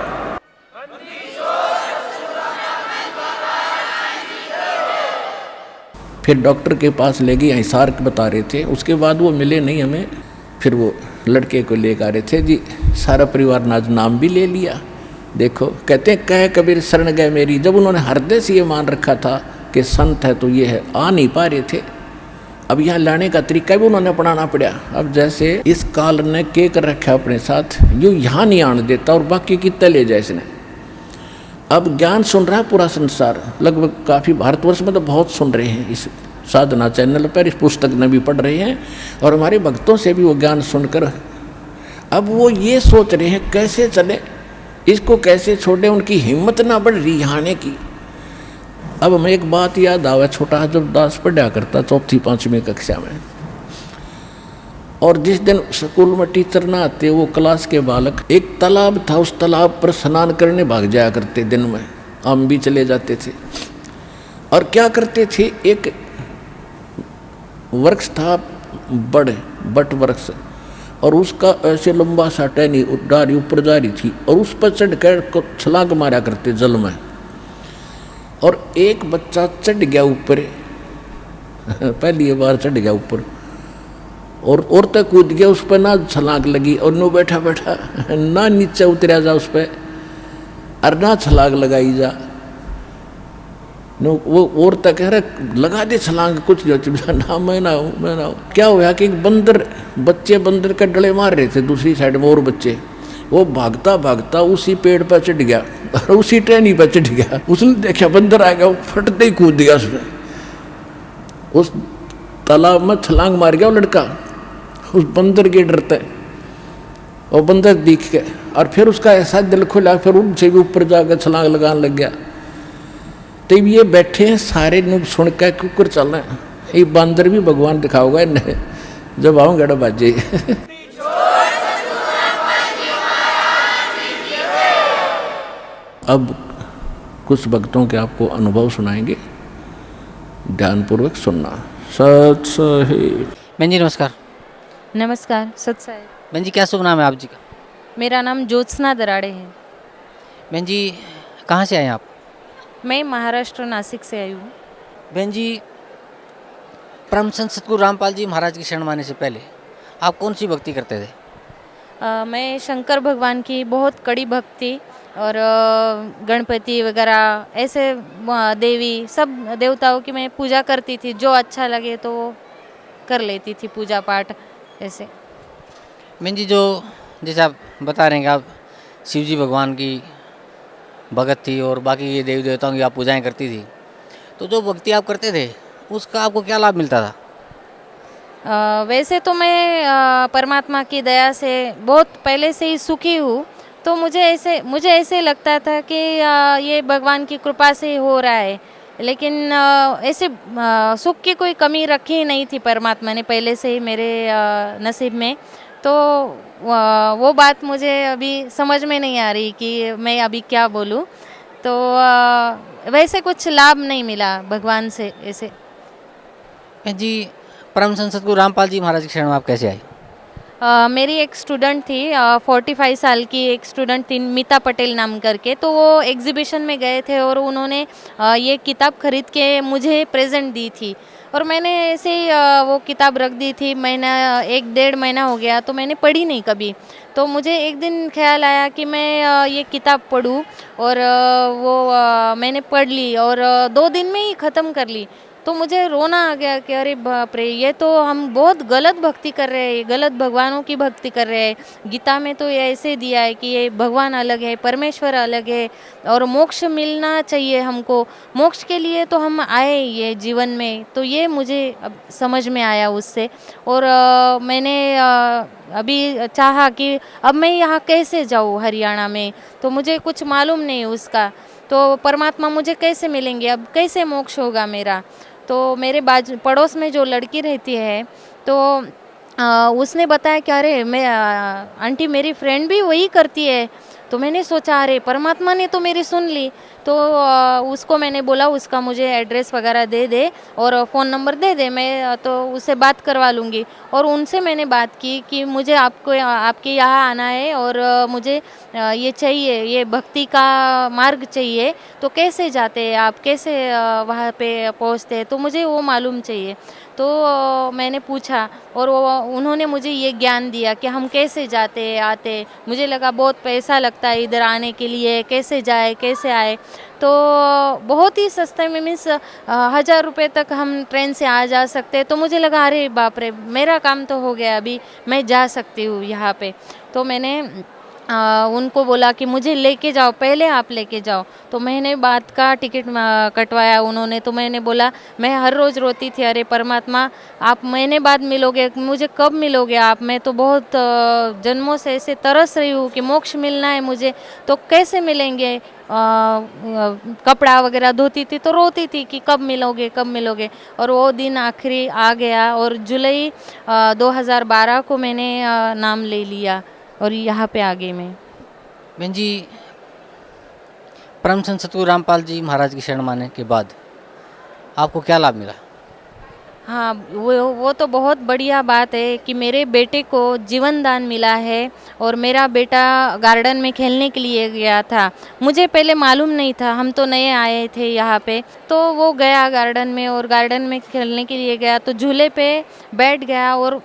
फिर डॉक्टर के पास ले गई, हिसार बता रहे थे। उसके बाद वो मिले नहीं हमें। फिर वो लड़के को लेकर आ रहे थे जी, सारा परिवार ने आज नाम भी ले लिया। देखो कहते हैं कह कबीर शरण गए मेरी। जब उन्होंने हृदय से ये मान रखा था कि संत है तो ये है, आ नहीं पा रहे थे। अब यहाँ लाने का तरीका भी उन्होंने अपनाना पड़ा। अब जैसे इस काल ने के कर रखा अपने साथ, यूँ यहाँ नहीं आने देता और बाकी कितने ले जाए इसने। अब ज्ञान सुन रहा है पूरा संसार, लगभग काफ़ी भारतवर्ष में तो बहुत सुन रहे हैं इस साधना चैनल पर, इस पुस्तक में भी पढ़ रहे हैं, और हमारे भक्तों से भी वो ज्ञान सुनकर अब वो ये सोच रहे हैं कैसे चले, इसको कैसे छोड़े। उनकी हिम्मत ना बढ़ रही यहाँ आने की। अब हमें एक बात याद आवा, छोटा जब दास पढ़ा करता 4वीं-5वीं कक्षा में, और जिस दिन स्कूल में टीचर ना आते, वो क्लास के बालक, एक तालाब था, उस तालाब पर स्नान करने भाग जाया करते। दिन में हम भी चले जाते थे। और क्या करते थे, एक वृक्ष था बट वृक्ष, और उसका ऐसे लंबा सा टहनी डारी ऊपर जा रही थी, और उस पर चढ़ कर छलांग मारा करते जल में। और एक बच्चा चढ़ गया ऊपर, पहली बार चढ़ गया ऊपर, और तक कूद गया उस पर, ना छलांग लगी, और नो बैठा बैठा ना नीचे उतरा जा उस पर, और ना छलांग लगाई जा। नो वो और तक कह रहा लगा दे छलांग, कुछ ना मैं ना हूँ। क्या हुआ कि एक बंदर का डले मार रहे थे दूसरी साइड में, और बच्चे, वो भागता भागता उसी पेड़ पर चढ़ गया और उसी टहनी पर चढ़ गया। उसने देखा बंदर आ गया, वो फटते ही कूद गया उसमें, उस तालाब में छलांग मार गया वो लड़का उस बंदर के डरते। और बंदर दिख गया, और फिर उसका ऐसा दिल खुला, फिर उनसे भी ऊपर जाकर छलांग लगाने लग गया। तब ये बैठे हैं सारे नुब सुन कर कुकर चल रहे हैं, ये बंदर भी भगवान दिखाओगा इन्हें जब आऊँगा डब बाजे। अब कुछ भक्तों के आपको अनुभव सुनाएंगे, ध्यानपूर्वक सुनना। सत साहिब। बहन जी नमस्कार। नमस्कार। सत साहिब। बहन जी क्या शुभ नाम है आप जी का? मेरा नाम ज्योत्सना दराड़े है। बहन जी कहाँ से आए आप? मैं महाराष्ट्र नासिक से आई हूँ। बहन जी परम संत सतगुरु रामपाल जी महाराज की शरण माने से पहले आप कौन सी भक्ति करते थे? मैं शंकर भगवान की बहुत कड़ी भक्ति और गणपति वगैरह ऐसे देवी सब देवताओं की मैं पूजा करती थी। जो अच्छा लगे तो वो कर लेती थी पूजा पाठ ऐसे। बहन जी जो जैसे आप बता रहे हैं कि आप शिव जी भगवान की भगत थी और बाकी ये देवी देवताओं की आप पूजाएं करती थी, तो जो भक्ति आप करते थे उसका आपको क्या लाभ मिलता था? वैसे तो मैं परमात्मा की दया से बहुत पहले से ही सुखी हूँ। तो मुझे ऐसे लगता था कि ये भगवान की कृपा से ही हो रहा है। लेकिन ऐसे सुख की कोई कमी रखी ही नहीं थी परमात्मा ने पहले से ही मेरे नसीब में। तो वो बात मुझे अभी समझ में नहीं आ रही कि मैं अभी क्या बोलूँ। तो वैसे कुछ लाभ नहीं मिला भगवान से ऐसे। बहन जी परम संत सतगुरु रामपाल जी महाराज की शरण में आप कैसे आई? मेरी एक स्टूडेंट थी 45 साल की एक स्टूडेंट थी मीता पटेल नाम करके। तो वो एग्जीबिशन में गए थे और उन्होंने ये किताब खरीद के मुझे प्रेजेंट दी थी। और मैंने ऐसे ही वो किताब रख दी थी। महीना 1-1.5 महीना हो गया तो मैंने पढ़ी नहीं कभी। तो मुझे एक दिन ख्याल आया कि मैं ये किताब पढूं और मैंने पढ़ ली और 2 दिन में ही ख़त्म कर ली। तो मुझे रोना आ गया कि अरे बाप रे, ये तो हम बहुत गलत भक्ति कर रहे हैं, गलत भगवानों की भक्ति कर रहे हैं। गीता में तो ये ऐसे दिया है कि ये भगवान अलग है, परमेश्वर अलग है और मोक्ष मिलना चाहिए हमको। मोक्ष के लिए तो हम आए ये जीवन में। तो ये मुझे अब समझ में आया उससे। और मैंने अभी चाहा कि अब मैं यहाँ कैसे जाऊँ हरियाणा में, तो मुझे कुछ मालूम नहीं उसका। तो परमात्मा मुझे कैसे मिलेंगे, अब कैसे मोक्ष होगा मेरा। तो मेरे पड़ोस में जो लड़की रहती है तो उसने बताया कि अरे मैं आंटी मेरी फ्रेंड भी वही करती है। तो मैंने सोचा अरे परमात्मा ने तो मेरी सुन ली। तो उसको मैंने बोला उसका मुझे एड्रेस वगैरह दे दे और फ़ोन नंबर दे दे, मैं तो उससे बात करवा लूँगी। और उनसे मैंने बात की कि मुझे आपके यहाँ आना है और मुझे ये चाहिए, ये भक्ति का मार्ग चाहिए। तो कैसे जाते हैं आप, कैसे वहाँ पे पहुँचते हैं, तो मुझे वो मालूम चाहिए। तो मैंने पूछा और उन्होंने मुझे ये ज्ञान दिया कि हम कैसे जाते आते। मुझे लगा बहुत पैसा लगता है इधर आने के लिए, कैसे जाए कैसे आए। तो बहुत ही सस्ते में मीन्स 1000 रुपये तक हम ट्रेन से आ जा सकते हैं। तो मुझे लगा अरे बाप रे, मेरा काम तो हो गया, अभी मैं जा सकती हूँ यहाँ पे। तो मैंने उनको बोला कि मुझे लेके जाओ, पहले आप लेके जाओ। तो मैंने बात का टिकट कटवाया उन्होंने। तो मैंने बोला, मैं हर रोज़ रोती थी अरे परमात्मा आप महीने बाद मिलोगे, मुझे कब मिलोगे आप। मैं तो बहुत जन्मों से ऐसे तरस रही हूँ कि मोक्ष मिलना है मुझे, तो कैसे मिलेंगे। कपड़ा वगैरह धोती थी तो रोती थी कि कब मिलोगे कब मिलोगे। और वो दिन आखिरी आ गया और जुलाई 2012 को मैंने नाम ले लिया और यहाँ पे आ गई मैं। बहन जी परम संत सतगुरु रामपाल जी महाराज की शरण माने के बाद आपको क्या लाभ मिला? हाँ, वो तो बहुत बढ़िया बात है कि मेरे बेटे को जीवन दान मिला है। और मेरा बेटा गार्डन में खेलने के लिए गया था, मुझे पहले मालूम नहीं था, हम तो नए आए थे यहाँ पे। तो वो गया गार्डन में और गार्डन में खेलने के लिए गया तो झूले पे बैठ गया और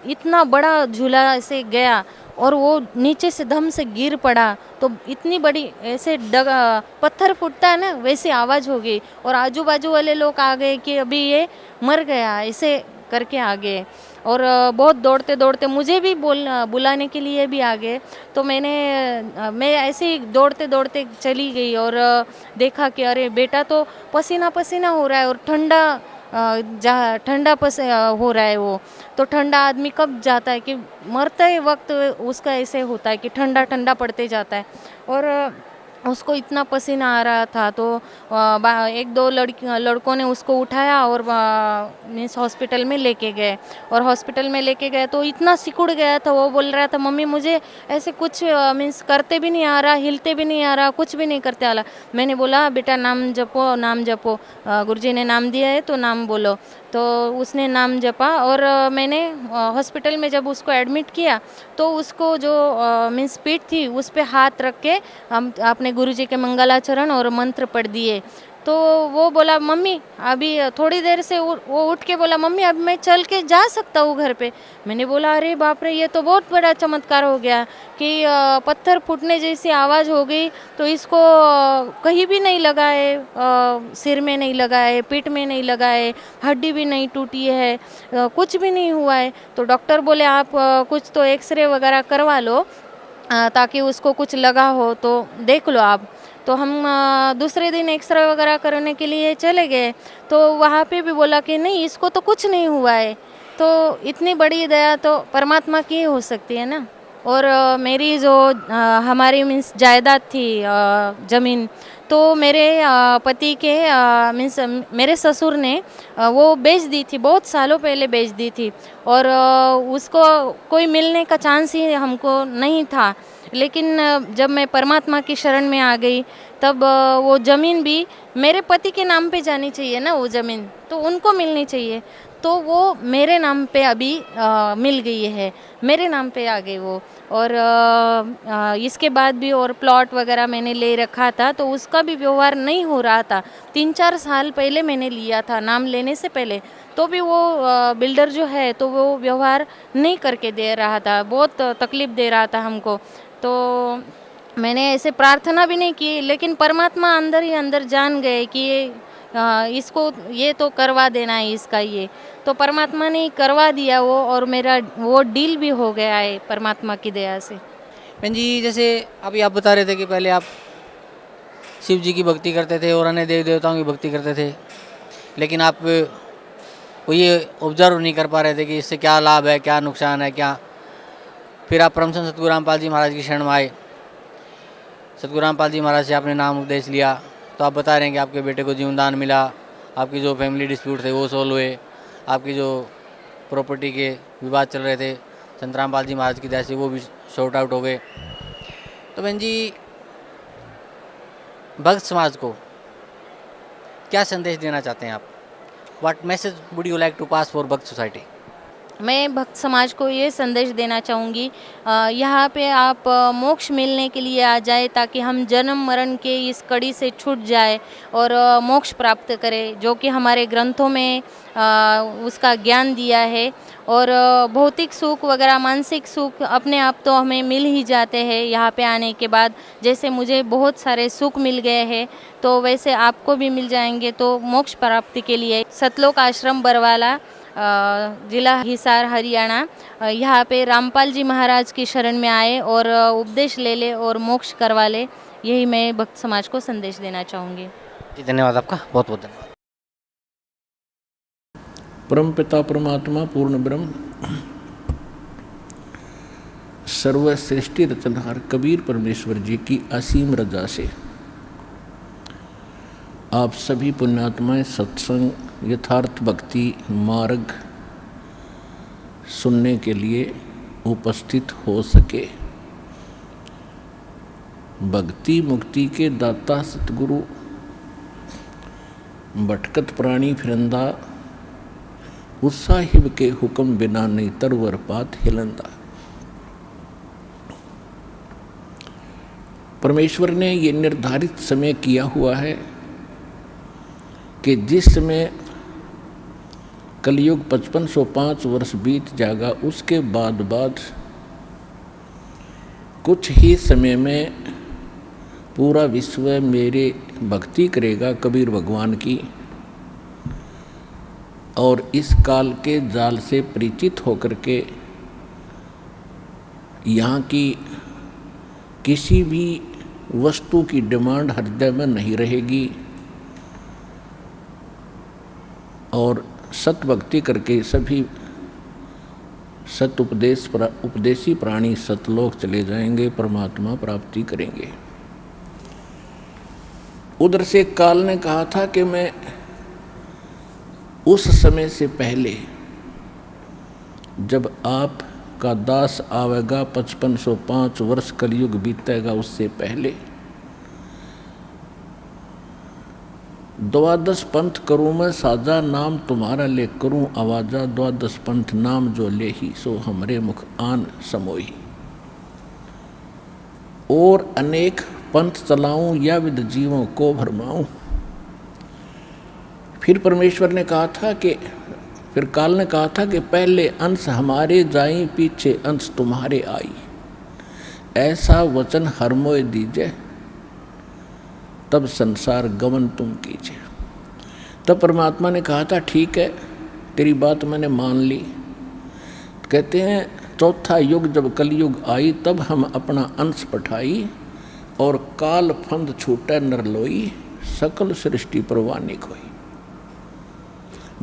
इतना बड़ा झूला ऐसे गया और वो नीचे से धम से गिर पड़ा। तो इतनी बड़ी ऐसे पत्थर फूटता है ना, वैसे आवाज़ हो गई और आजू बाजू वाले लोग आ गए कि अभी ये मर गया, ऐसे करके आ गए। और बहुत दौड़ते दौड़ते मुझे भी बुलाने के लिए भी आ गए। तो मैं ऐसे ही दौड़ते दौड़ते चली गई और देखा कि अरे बेटा तो पसीना पसीना हो रहा है और ठंडा हो रहा है वो। तो ठंडा आदमी कब जाता है कि मरते वक्त उसका ऐसे होता है कि ठंडा ठंडा पड़ते जाता है। और उसको इतना पसीना आ रहा था। तो 1-2 लड़कों ने उसको उठाया और मीन्स हॉस्पिटल में लेके गए। और हॉस्पिटल में लेके गए तो इतना सिकुड़ गया था, वो बोल रहा था मम्मी मुझे ऐसे कुछ मीन्स करते भी नहीं आ रहा, हिलते भी नहीं आ रहा, कुछ भी नहीं करते आ रहा। मैंने बोला बेटा नाम जपो, नाम जपो, गुरुजी ने नाम दिया है तो नाम बोलो। तो उसने नाम जपा और मैंने हॉस्पिटल में जब उसको एडमिट किया तो उसको जो मीन्स पीठ थी उस पे हाथ रख के हम अपने गुरुजी के मंगलाचरण और मंत्र पढ़ दिए। तो वो बोला मम्मी अभी थोड़ी देर से वो उठ के बोला मम्मी अब मैं चल के जा सकता हूँ घर पे। मैंने बोला अरे बाप रे ये तो बहुत बड़ा चमत्कार हो गया कि पत्थर फूटने जैसी आवाज़ हो गई। तो इसको कहीं भी नहीं लगा है, सिर में नहीं लगा है, पीठ में नहीं लगा है, हड्डी भी नहीं टूटी है, कुछ भी नहीं हुआ है। तो डॉक्टर बोले आप कुछ तो एक्सरे वगैरह करवा लो ताकि उसको कुछ लगा हो तो देख लो आप। तो हम दूसरे दिन एक्सरे वगैरह करने के लिए चले गए। तो वहाँ पे भी बोला कि नहीं इसको तो कुछ नहीं हुआ है। तो इतनी बड़ी दया तो परमात्मा की हो सकती है ना। और मेरी जो हमारी मीन्स जायदाद थी ज़मीन, तो मेरे पति के मीन्स मेरे ससुर ने वो बेच दी थी, बहुत सालों पहले बेच दी थी। और उसको कोई मिलने का चांस ही हमको नहीं था। लेकिन जब मैं परमात्मा की शरण में आ गई तब वो ज़मीन भी मेरे पति के नाम पे जानी चाहिए ना, वो ज़मीन तो उनको मिलनी चाहिए। तो वो मेरे नाम पे अभी मिल गई है, मेरे नाम पे आ गई वो। और इसके बाद भी और प्लॉट वगैरह मैंने ले रखा था तो उसका भी व्यवहार नहीं हो रहा था। 3-4 साल पहले मैंने लिया था, नाम लेने से पहले, तो भी वो बिल्डर जो है तो वो व्यवहार नहीं करके दे रहा था, बहुत तकलीफ़ दे रहा था हमको। तो मैंने ऐसे प्रार्थना भी नहीं की, लेकिन परमात्मा अंदर ही अंदर जान गए कि इसको ये तो करवा देना है इसका ये। तो परमात्मा ने करवा दिया वो, और मेरा वो डील भी हो गया है परमात्मा की दया से। बहन जी जैसे अभी आप बता रहे थे कि पहले आप शिव जी की भक्ति करते थे और अन्य देवी देवताओं की भक्ति करते थे, लेकिन आप वो ये ऑब्जर्व नहीं कर पा रहे थे कि इससे क्या लाभ है, क्या नुकसान है, क्या। फिर आप परम संत सतगुरु रामपाल जी महाराज की शरण में आए, सतगुरु रामपाल जी महाराज से आपने नाम उपदेश लिया। तो आप बता रहे हैं कि आपके बेटे को जीवनदान मिला, आपकी जो फैमिली डिस्प्यूट थे वो सोल्व हुए, आपकी जो प्रॉपर्टी के विवाद चल रहे थे संत रामपाल जी महाराज की दया से वो भी शॉर्ट आउट हो गए। तो बहन जी भक्त समाज को क्या संदेश देना चाहते हैं आप? What message would you like to pass for भक्त सोसाइटी? मैं भक्त समाज को ये संदेश देना चाहूँगी, यहाँ पे आप मोक्ष मिलने के लिए आ जाए ताकि हम जन्म मरण के इस कड़ी से छूट जाए और मोक्ष प्राप्त करें, जो कि हमारे ग्रंथों में उसका ज्ञान दिया है। और भौतिक सुख वगैरह मानसिक सुख अपने आप तो हमें मिल ही जाते हैं यहाँ पे आने के बाद। जैसे मुझे बहुत सारे सुख मिल गए हैं तो वैसे आपको भी मिल जाएंगे। तो मोक्ष प्राप्ति के लिए सतलोक आश्रम बरवाला, जिला हिसार हरियाणा, यहाँ पे रामपाल जी महाराज की शरण में आए और उपदेश ले ले और मोक्ष करवा ले, यही मैं भक्त समाज को संदेश देना चाहूँगी। जी धन्यवाद आपका, बहुत बहुत धन्यवाद। परम पिता परमात्मा पूर्ण ब्रह्म सर्व सृष्टि रचनहार कबीर परमेश्वर जी की असीम रजा से आप सभी पुण्यात्माएं सत्संग यथार्थ भक्ति मार्ग सुनने के लिए उपस्थित हो सके। भक्ति मुक्ति के दाता सतगुरु भटकत प्राणी फिरंदा, उस साहिब के हुक्म बिना नहीं तरवर पात हिलंदा। परमेश्वर ने ये निर्धारित समय किया हुआ है कि जिस समय कलयुग 5505 वर्ष बीत जाएगा, उसके बाद कुछ ही समय में पूरा विश्व मेरे भक्ति करेगा कबीर भगवान की, और इस काल के जाल से परिचित होकर के यहाँ की किसी भी वस्तु की डिमांड हृदय में नहीं रहेगी, और सत भक्ति करके सभी सत उपदेशी प्राणी सतलोक चले जाएंगे, परमात्मा प्राप्ति करेंगे। उधर से काल ने कहा था कि मैं उस समय से पहले जब आप का दास आवेगा 5505 वर्ष कलयुग बीतेगा, उससे पहले द्वादश पंथ करूँ मैं साजा, नाम तुम्हारा ले करूँ आवाजा, द्वादश पंथ नाम जो ले ही सो हमरे मुख आन समोही। और अनेक पंथ चलाऊं या विद जीवों को भरमाऊं। फिर परमेश्वर ने कहा था कि, फिर काल ने कहा था कि पहले अंश हमारे जाई पीछे अंश तुम्हारे आई, ऐसा वचन हर मोय दीजिए तब संसार गमन तुम कीजिए। तब परमात्मा ने कहा था ठीक है तेरी बात मैंने मान ली। कहते हैं चौथा युग जब कलयुग आई तब हम अपना अंश पठाई और काल फंद छूटे नर लोई, सकल सृष्टि परवानी कोई।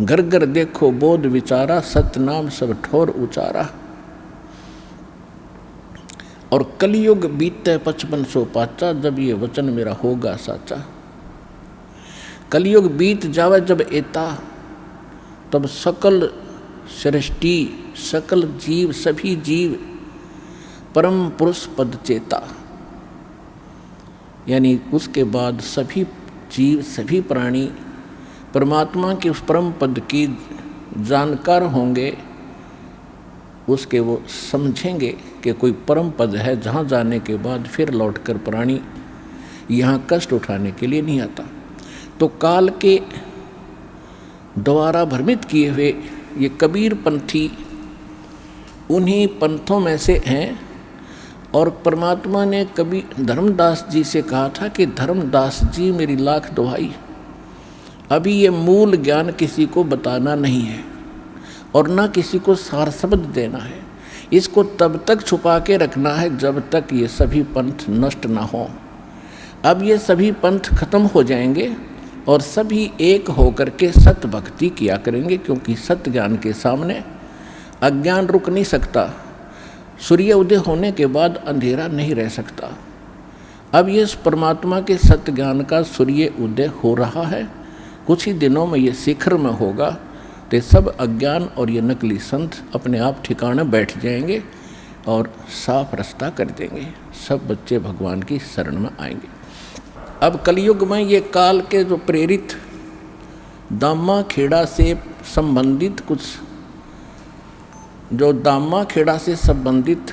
घर घर देखो बोध विचारा, सतनाम सब ठोर उचारा। और कलयुग बीते 5500 पाचा, जब ये वचन मेरा होगा साचा। कलयुग बीत जावे जब एता, तब सकल सृष्टि सकल जीव सभी जीव परम पुरुष पद चेता। यानी उसके बाद सभी जीव सभी प्राणी परमात्मा के उस परम पद की जानकार होंगे, उसके वो समझेंगे कि कोई परम पद है जहाँ जाने के बाद फिर लौटकर प्राणी यहाँ कष्ट उठाने के लिए नहीं आता। तो काल के द्वारा भ्रमित किए हुए ये कबीर पंथी उन्हीं पंथों में से हैं। और परमात्मा ने कभी धर्मदास जी से कहा था कि धर्मदास जी मेरी लाख दुहाई, अभी ये मूल ज्ञान किसी को बताना नहीं है और ना किसी को सार शब्द देना है। इसको तब तक छुपा के रखना है जब तक ये सभी पंथ नष्ट ना हो। अब ये सभी पंथ खत्म हो जाएंगे और सभी एक होकर के सत्य भक्ति किया करेंगे, क्योंकि सत्य ज्ञान के सामने अज्ञान रुक नहीं सकता। सूर्य उदय होने के बाद अंधेरा नहीं रह सकता। अब ये परमात्मा के सत्य ज्ञान का सूर्य उदय हो रहा है, कुछ ही दिनों में ये शिखर में होगा। तो सब अज्ञान और ये नकली संत अपने आप ठिकाने बैठ जाएंगे और साफ रास्ता कर देंगे। सब बच्चे भगवान की शरण में आएंगे। अब कलयुग में ये काल के जो प्रेरित दामा खेड़ा से संबंधित कुछ जो दामा खेड़ा से संबंधित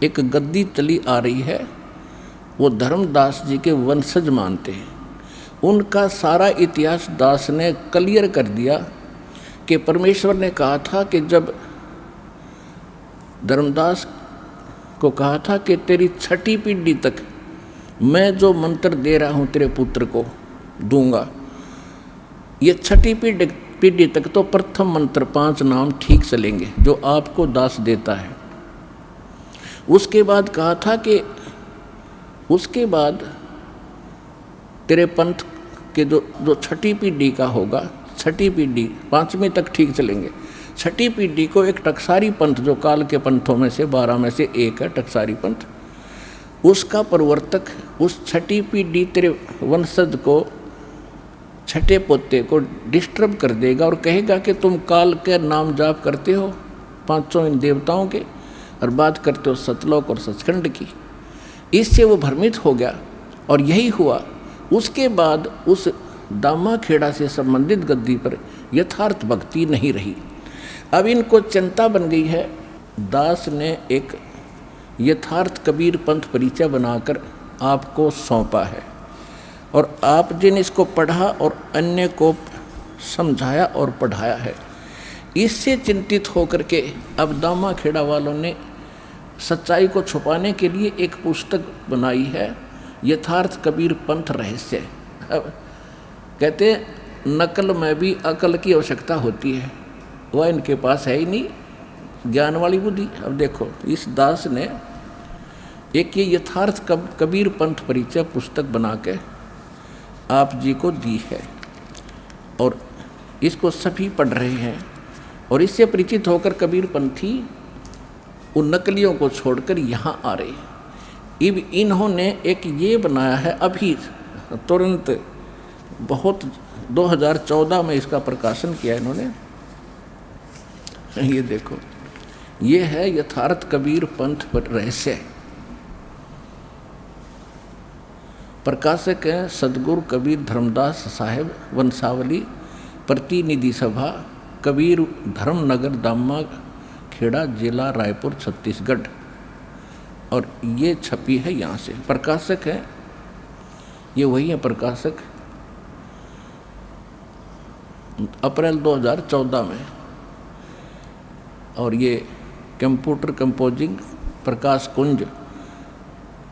एक गद्दी चली आ रही है, वो धर्मदास जी के वंशज मानते हैं। उनका सारा इतिहास दास ने क्लियर कर दिया कि परमेश्वर ने कहा था कि जब धर्मदास को कहा था कि तेरी 6ठी पीढ़ी तक मैं जो मंत्र दे रहा हूँ तेरे पुत्र को दूंगा। ये 6ठी पीढ़ी तक तो प्रथम मंत्र 5 नाम ठीक चलेंगे जो आपको दास देता है। उसके बाद कहा था कि उसके बाद तेरे पंथ के जो 6ठी पीढ़ी का होगा, 6ठी पीढ़ी 5वीं तक ठीक चलेंगे। 6ठी पीढ़ी को एक टकसारी पंथ जो काल के पंथों में से 12 में से एक है टकसारी पंथ, उसका प्रवर्तक उस 6ठी पीढ़ी तेरे वंशज को 6ठे पोते को डिस्टर्ब कर देगा और कहेगा कि तुम काल के नाम जाप करते हो 500 इन देवताओं के और बात करते हो सतलोक और सचखंड की। इससे वो भ्रमित हो गया और यही हुआ। उसके बाद उस दामा खेड़ा से संबंधित गद्दी पर यथार्थ भक्ति नहीं रही। अब इनको चिंता बन गई है। दास ने एक यथार्थ कबीर पंथ परिचय बनाकर आपको सौंपा है और आप जिन इसको पढ़ा और अन्य को समझाया और पढ़ाया है, इससे चिंतित होकर के अब दामा खेड़ा वालों ने सच्चाई को छुपाने के लिए एक पुस्तक बनाई है, यथार्थ कबीर पंथ रहस्य। अब कहते नकल में भी अकल की आवश्यकता होती है, वह इनके पास है ही नहीं, ज्ञान वाली बुद्धि। अब देखो इस दास ने एक ये यथार्थ कबीर पंथ परिचय पुस्तक बना के आप जी को दी है और इसको सभी पढ़ रहे हैं और इससे परिचित होकर कबीर पंथी उन नकलियों को छोड़कर यहाँ आ रहे हैं। अब इन्होंने एक ये बनाया है अभी तुरंत, बहुत 2014 में इसका प्रकाशन किया इन्होंने। ये देखो, ये है यथार्थ कबीर पंथ रहस्य। प्रकाशक हैं सदगुरु कबीर धर्मदास साहेब, वंशावली, प्रतिनिधि सभा, कबीर धर्मनगर, दामा खेड़ा, जिला रायपुर, छत्तीसगढ़। और ये छपी है यहाँ से। प्रकाशक हैं ये वही है प्रकाशक, अप्रैल 2014 में। और ये computer composing Prakash Kunj,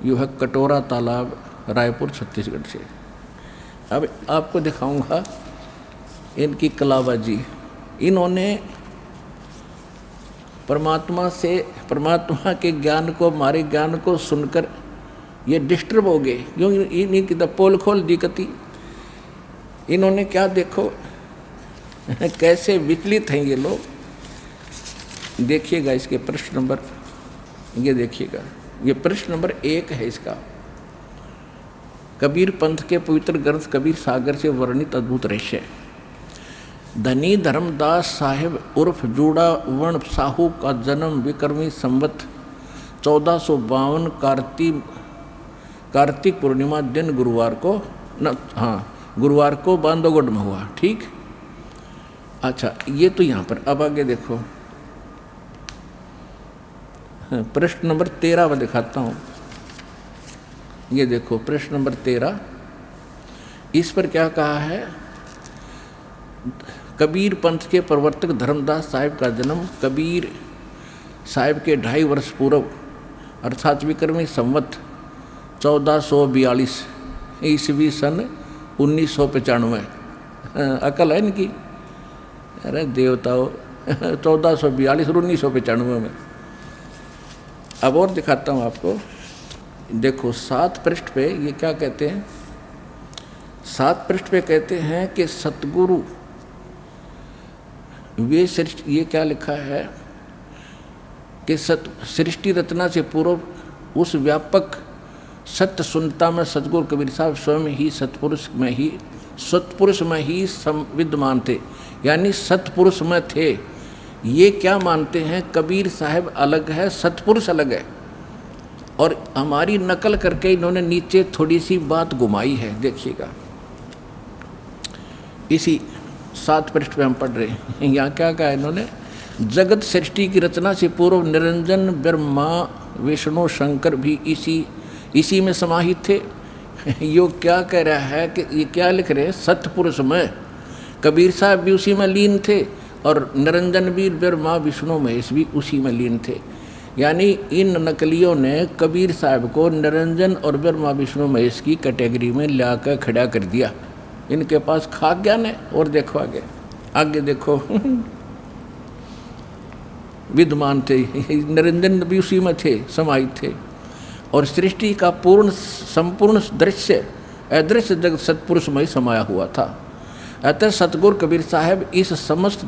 you है कटोरा तालाब, रायपुर छत्तीसगढ़ से। अब आपको दिखाऊंगा इनकी कलाबाजी। इन्होंने परमात्मा के ज्ञान को, हमारे ज्ञान को सुनकर ये डिस्टर्ब हो गए, क्योंकि इन्हीं की पोल खोल दी कती। इन्होंने क्या देखो कैसे विचलित हैं ये लोग। देखिएगा इसके प्रश्न नंबर, ये देखिएगा, ये प्रश्न नंबर 1 है इसका। कबीर पंथ के पवित्र ग्रंथ कबीर सागर से वर्णित अद्भुत रहस्य। धनी धर्मदास साहिब उर्फ जूड़ा वर्ण साहू का जन्म विक्रमी संवत 1452 कार्तिक पूर्णिमा दिन गुरुवार को बांधवगढ़ में हुआ। ठीक, अच्छा ये तो यहाँ पर। अब आगे देखो, प्रश्न नंबर 13 में दिखाता हूँ। ये देखो प्रश्न नंबर 13, इस पर क्या कहा है। कबीर पंथ के प्रवर्तक धर्मदास साहिब का जन्म कबीर साहिब के 2.5 वर्ष पूर्व अर्थात विक्रमी संवत 1442 ईस्वी सन 1995। अकल है इनकी, अरे देवताओं 1442 और 1995 में। अब और दिखाता हूँ आपको। देखो 7 पृष्ठ पे ये क्या कहते हैं। 7 पृष्ठ पे कहते हैं कि सतगुरु वे सृष्टि, ये क्या लिखा है कि सृष्टि रचना से पूर्व उस व्यापक सत्य सुनता में सतगुरु कबीर साहब स्वयं ही सतपुरुष में ही विद्यमान थे, यानी सतपुरुष में थे। ये क्या मानते हैं, कबीर साहब अलग है, सतपुरुष अलग है। और हमारी नकल करके इन्होंने नीचे थोड़ी सी बात घुमाई है, देखिएगा। इसी 7 पृष्ठ पे हम पढ़ रहे हैं। यहाँ क्या कहा इन्होंने, जगत सृष्टि की रचना से पूर्व निरंजन ब्रह्मा विष्णु शंकर भी इसी में समाहित थे। यो क्या कह रहा है कि ये क्या लिख रहे हैं, सतपुरुष में कबीर साहब भी उसी में लीन थे और निरंजन भी ब्रह्मा विष्णु महेश भी उसी में लीन थे। यानी इन नकलियों ने कबीर साहब को निरंजन और ब्रह्मा विष्णु महेश की कैटेगरी में लाकर खड़ा कर दिया। इनके पास खाक ज्ञान है। और देखो आगे देखो विद्यमान थे, निरंजन भी उसी में थे, समाहित थे। और सृष्टि का संपूर्ण दृश्य अदृश्य जगत सतपुरुष में समाया हुआ था। अतः सतगुरु कबीर साहब इस समस्त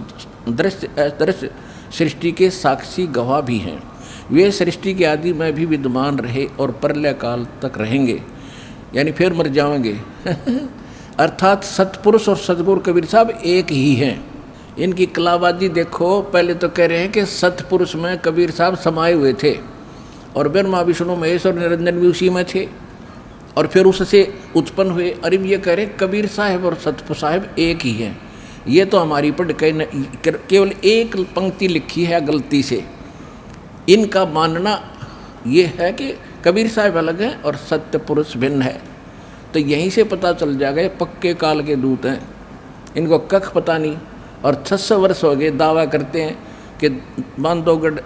दृश्य अदृश्य सृष्टि के साक्षी गवाह भी हैं। वे सृष्टि के आदि में भी विद्यमान रहे और प्रलय काल तक रहेंगे, यानी फिर मर जाएंगे। अर्थात सतपुरुष और सतगुरु कबीर साहब एक ही हैं। इनकी कलाबाजी देखो। पहले तो कह रहे हैं कि सतपुरुष में कबीर साहब समाये हुए थे और ब्रह्मा विष्णु महेश और निरंजन भी उसी में थे और फिर उससे उत्पन्न हुए। अरे ये कह रहे कबीर साहब और सतपुरुष साहब एक ही हैं। ये तो हमारी पढ़ केवल एक पंक्ति लिखी है गलती से। इनका मानना ये है कि कबीर साहब अलग हैं और सत्य पुरुष भिन्न है। तो यहीं से पता चल जाएगा ये पक्के काल के दूत हैं। इनको कख पता नहीं। और 600 वर्ष हो गए दावा करते हैं कि बांधवगढ़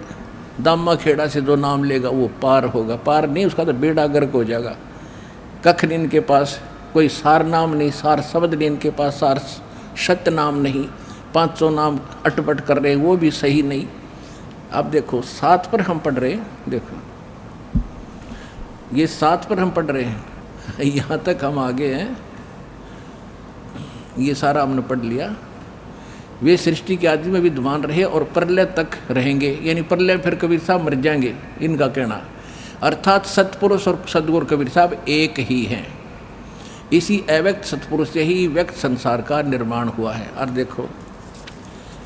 दामा खेड़ा से जो नाम लेगा वो पार होगा। पार नहीं, उसका तो बेड़ा गर्क हो जाएगा। कख नहीं इनके पास, कोई सार नाम नहीं, सार शब्द नहीं इनके पास, सार सत्य नाम नहीं। 500 नाम अटपट कर रहे हैं, वो भी सही नहीं। अब देखो 7 पर हम पढ़ रहे हैं। देखो ये 7 पर हम पढ़ रहे हैं, यहाँ तक हम आगे हैं। ये सारा हमने पढ़ लिया। वे सृष्टि के आदि में विद्यमान रहे और प्रलय तक रहेंगे, यानी प्रलय फिर कबीर साहब मर जाएंगे, इनका कहना। अर्थात सतपुरुष और सदगुरु कबीर साहब एक ही हैं। इसी अव्यक्त सतपुरुष से ही व्यक्त संसार का निर्माण हुआ है। और देखो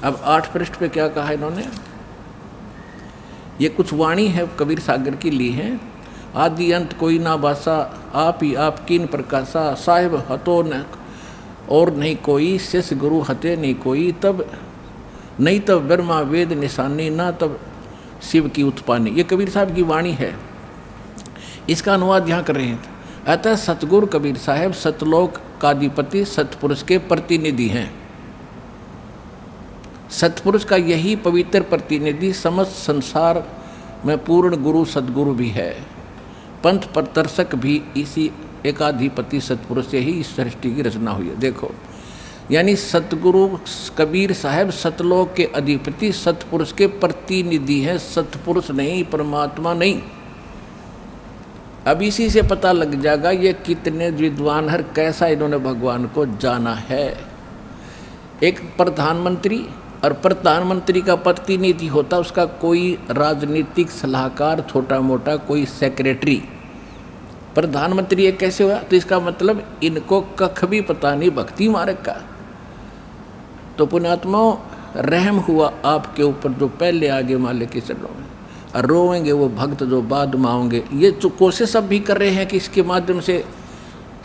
अब 8 पृष्ठ पे क्या कहा इन्होंने। ये कुछ वाणी है कबीर सागर की ली है। आदि अंत कोई ना बासा, आप ही आप कीन प्रकाशा, साहिब हतो न और नहीं कोई, शिष्य गुरु हते नहीं कोई, तब नहीं तब ब्रह्मा वेद निशानी, ना तब शिव की उत्पानी। ये कबीर साहब की वाणी है। इसका अनुवाद यहाँ कर रहे हैं। अतः सतगुरु कबीर साहब सतलोक का अधिपति सतपुरुष के प्रतिनिधि हैं। सतपुरुष का यही पवित्र प्रतिनिधि समस्त संसार में पूर्ण गुरु सतगुरु भी है। पंथ प्रदर्शक भी इसी एकाधिपति सतपुरुष से ही इस सृष्टि की रचना हुई है। देखो, यानी सतगुरु कबीर साहब सतलोक के अधिपति सतपुरुष के प्रतिनिधि हैं, सतपुरुष नहीं, परमात्मा नहीं। अब इसी से पता लग जाएगा ये कितने विद्वान है, कैसा इन्होंने भगवान को जाना है। एक प्रधानमंत्री और प्रधानमंत्री का प्रतिनिधि होता, उसका कोई राजनीतिक सलाहकार, छोटा मोटा कोई सेक्रेटरी। प्रधानमंत्री ये कैसे हुआ? तो इसका मतलब इनको कख भी पता नहीं भक्ति मार्ग का। तो पुण्यात्माओं, रहम हुआ आपके ऊपर जो पहले आगे मान लेके चलो, और रोएंगे वो भक्त जो बाद में आओगे। ये जो कोशिश अब भी कर रहे हैं कि इसके माध्यम से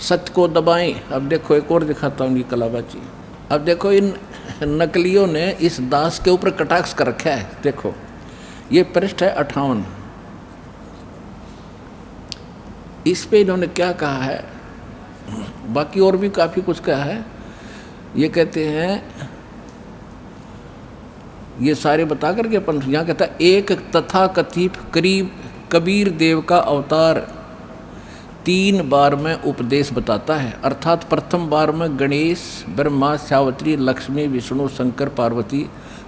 सत्य को दबाएं। अब देखो एक और दिखाता हूँ ये कलाबाजी। अब देखो इन नकलियों ने इस दास के ऊपर कटाक्ष कर रखा है। देखो ये पृष्ठ है 58, इस पे इन्होंने क्या कहा है, बाकी और भी काफ़ी कुछ कहा है। ये कहते हैं, ये सारे बता करके अपन यहाँ कहता है, एक तथा कथित करीब कबीर देव का अवतार 3 बार में उपदेश बताता है। अर्थात प्रथम बार में गणेश, ब्रह्मा, सावित्री, लक्ष्मी, विष्णु, शंकर, पार्वती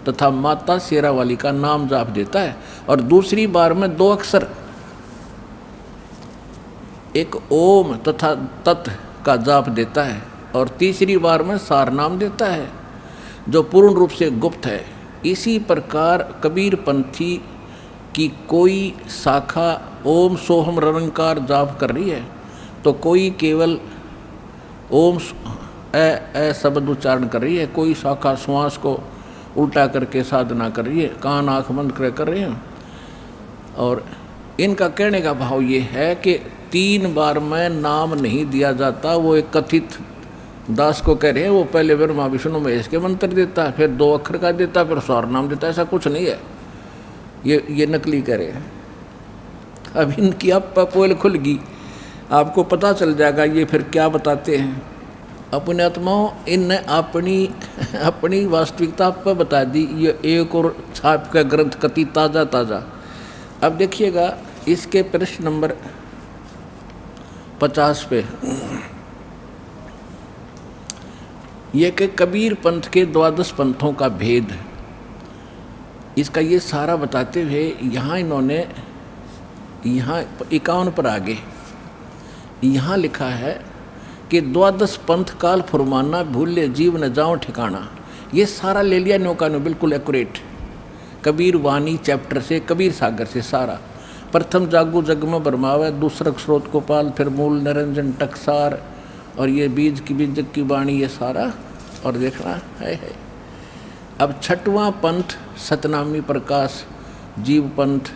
तथा माता शेरावाली का नाम जाप देता है, और दूसरी बार में 2 अक्षर, एक ओम तथा तत् का जाप देता है, और तीसरी बार में सार नाम देता है जो पूर्ण रूप से गुप्त है। इसी प्रकार कबीर पंथी की कोई शाखा ओम सोहम रंकार जाप कर रही है, तो कोई केवल ओम ए शब्द उच्चारण कर रही है, कोई शाखा श्वास को उल्टा करके साधना कर रही है, कान आँख बंद कर रही है। और इनका कहने का भाव ये है कि 3 बार में नाम नहीं दिया जाता। वो एक कथित दास को कह रहे हैं, वो पहले ब्रह्मा विष्णु महेश के मंत्र देता है, फिर 2 अक्षर का देता है, फिर स्वर नाम देता है। ऐसा कुछ नहीं है, ये नकली कह रहे हैं। अब इनकी अब पोल खुल गई, आपको पता चल जाएगा ये फिर क्या बताते हैं। अपने आत्माओं, इनने अपनी वास्तविकता आप पर बता दी। ये एक और छाप का ग्रंथ कति ताज़ा ताज़ा। अब देखिएगा इसके प्रश्न नंबर 50 पे ये कि कबीर पंथ के 12 पंथों का भेद, इसका ये सारा बताते हुए यहाँ इन्होंने यहाँ 51 पर आगे यहाँ लिखा है कि 12 पंथ काल फुरमाना, भूले जीव न जाओ ठिकाना। ये सारा ले लिया नौका ने, बिल्कुल एक्यूरेट। कबीर वाणी चैप्टर से, कबीर सागर से सारा। प्रथम जागू जग में बरमावे, दूसरा स्रोत को पाल, फिर मूल निरंजन टकसार, और ये बीज की वाणी, ये सारा। और देखना है। अब 6वां पंथ सतनामी प्रकाश जीव पंथ,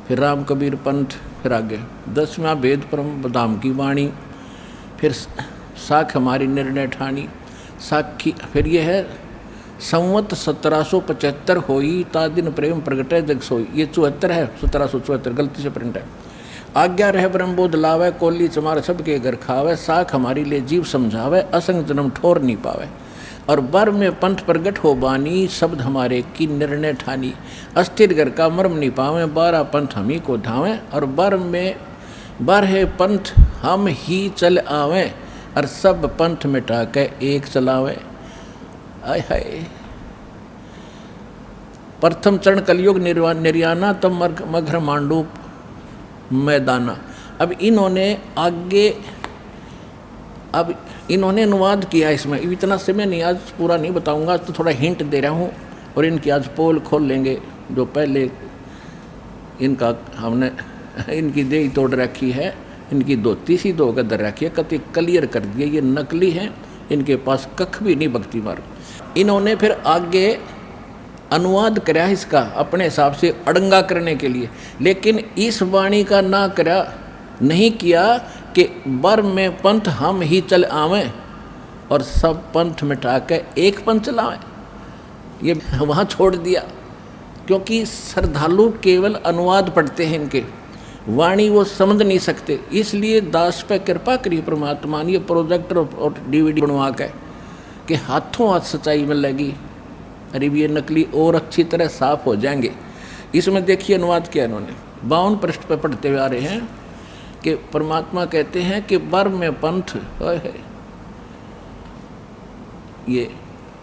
फिर राम कबीर पंथ, फिर आगे 10वां भेद परम धाम की वाणी, फिर साख हमारी निर्णय ठानी साखी, फिर ये है संवत 1775 होई ता दिन प्रेम प्रगटे जग सोई। ये 74 है, 1774 गलती से प्रिंट है। आज्ञा रह ब्रह्मबोध लावे, कोली चमार सबके घर खावे, साख हमारी ले जीव समझावे, असंग जन्म ठोर नहीं पावे। और बर में पंथ प्रगट हो बानी, शब्द हमारे की निर्णय ठानी, अस्थिर घर का मर्म नहीं पावे, 12 पंथ हम ही को धावें, और बर में बर है पंथ हम ही चल आवें, और सब पंथ मिटा के एक चलावें। आय हाय। प्रथम चरण कलयुग निर्याना, तब मघर मांडू मैदाना। अब इन्होंने अनुवाद किया इसमें। इतना समय नहीं, आज पूरा नहीं बताऊंगा, तो थोड़ा हिंट दे रहा हूँ। और इनकी आज पोल खोल लेंगे, जो पहले इनका हमने इनकी देही तोड़ रखी है, इनकी धोती सी 2 गदर रखी है, कति क्लियर कर दिए ये नकली हैं, इनके पास कख भी नहीं भक्ति मार्ग। इन्होंने फिर आगे अनुवाद कराया इसका अपने हिसाब से अड़ंगा करने के लिए, लेकिन इस वाणी का ना करा नहीं किया कि बर में पंथ हम ही चल आवें, और सब पंथ मिटा के एक पंथ चलावें। ये वहाँ छोड़ दिया, क्योंकि श्रद्धालु केवल अनुवाद पढ़ते हैं इनके, वाणी वो समझ नहीं सकते, इसलिए दास पे कृपा करी परमात्मा ने ये प्रोजेक्टर और DVD बनवा के कि हाथों हाथ सच्चाई मिलेगी, अरे ये नकली और अच्छी तरह साफ हो जाएंगे। इसमें देखिए अनुवाद किया इन्होंने, 52 पृष्ठ पर पढ़ते हुए आ रहे हैं कि परमात्मा कहते हैं कि बर में पंथ है, ये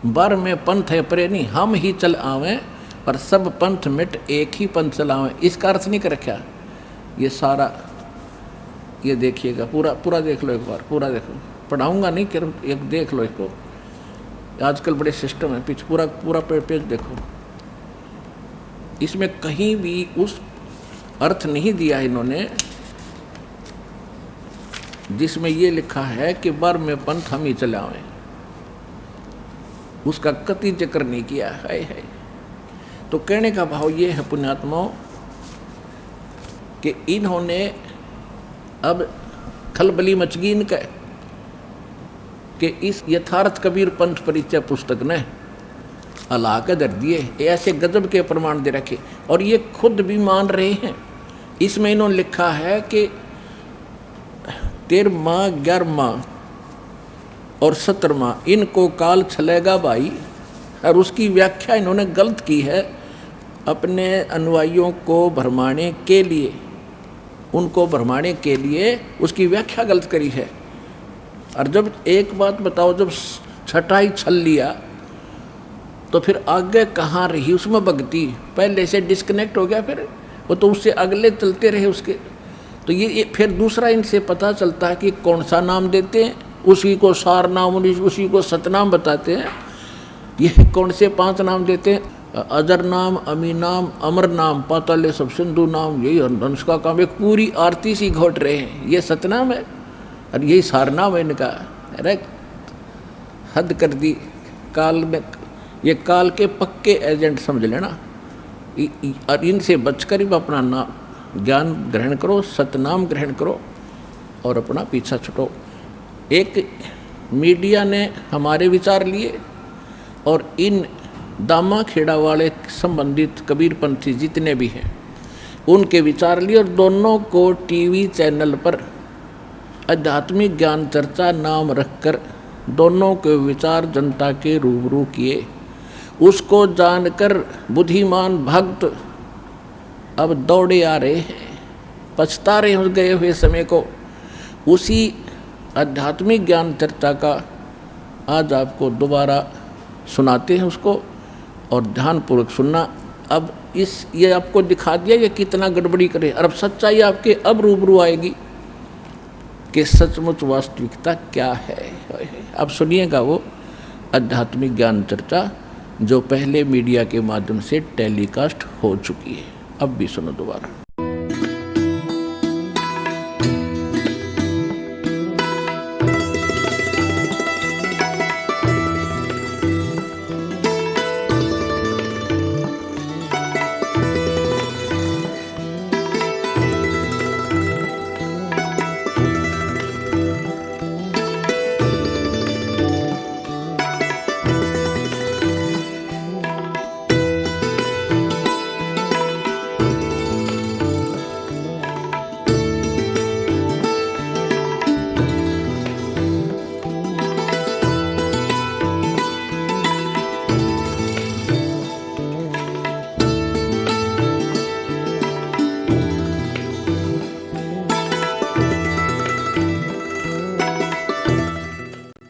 बर में पंथ है परे नहीं, हम ही चल आवें पर सब पंथ मिट एक ही पंथ चलावें। इसका अर्थ नहीं कर रखा ये सारा, ये देखिएगा पूरा पूरा देख लो एक बार, पूरा देखो, पढ़ाऊंगा नहीं कि एक देख लो इसको, आजकल बड़े सिस्टम है, पीछे पूरा पूरा पेज देखो। इसमें कहीं भी उस अर्थ नहीं दिया इन्होंने जिसमें ये लिखा है कि बर में पंथ हम ही चलावें, उसका कति जिक्र नहीं किया है। तो कहने का भाव ये है पुण्यात्माओं कि इन्होंने अब खलबली मचगी इनका कि इस यथार्थ कबीर पंथ परिचय पुस्तक ने अला के दर दिए, ऐसे गजब के प्रमाण दे रखे और ये खुद भी मान रहे हैं। इसमें इन्होंने लिखा है कि 13वां 11वां और 17वां इनको काल चलेगा भाई, और उसकी व्याख्या इन्होंने गलत की है अपने अनुयायियों को भरमाने के लिए, उनको भरमाने के लिए उसकी व्याख्या गलत करी है। और जब एक बात बताओ, जब छटाई छल लिया तो फिर आगे कहाँ रही उसमें भक्ति, पहले से डिस्कनेक्ट हो गया, फिर वो तो उससे अगले चलते रहे उसके। तो ये फिर दूसरा इनसे पता चलता है कि कौन सा नाम देते हैं, उसी को सार नाम, उसी को सतनाम बताते हैं। ये कौन से 5 नाम देते हैं, अजर नाम, अमी नाम, अमर नाम, पाताले सब सिंधु नाम, यही हंस का काम, एक पूरी आरती सी घोट रहे हैं, ये सतनाम है और यही सारनाम है इनका। अरे हद कर दी काल में, ये काल के पक्के एजेंट समझ लेना। और इनसे बचकर ही अपना नाम ज्ञान ग्रहण करो, सतनाम ग्रहण करो और अपना पीछा छुटो। एक मीडिया ने हमारे विचार लिए और इन दामा खेड़ा वाले संबंधित कबीरपंथी जितने भी हैं उनके विचार लिए और दोनों को टीवी चैनल पर आध्यात्मिक ज्ञान चर्चा नाम रखकर दोनों के विचार जनता के रूबरू किए। उसको जानकर बुद्धिमान भक्त अब दौड़े आ रहे हैं, पछता रहे हो गए हुए समय को। उसी आध्यात्मिक ज्ञान चर्चा का आज आपको दोबारा सुनाते हैं उसको, और ध्यानपूर्वक सुनना। अब ये आपको दिखा दिया ये कितना गड़बड़ी करे, और अब सच्चाई आपके अब रूबरू आएगी कि सचमुच वास्तविकता क्या है। अब सुनिएगा वो आध्यात्मिक ज्ञान चर्चा जो पहले मीडिया के माध्यम से टेलीकास्ट हो चुकी है, अब भी सुनो दोबारा।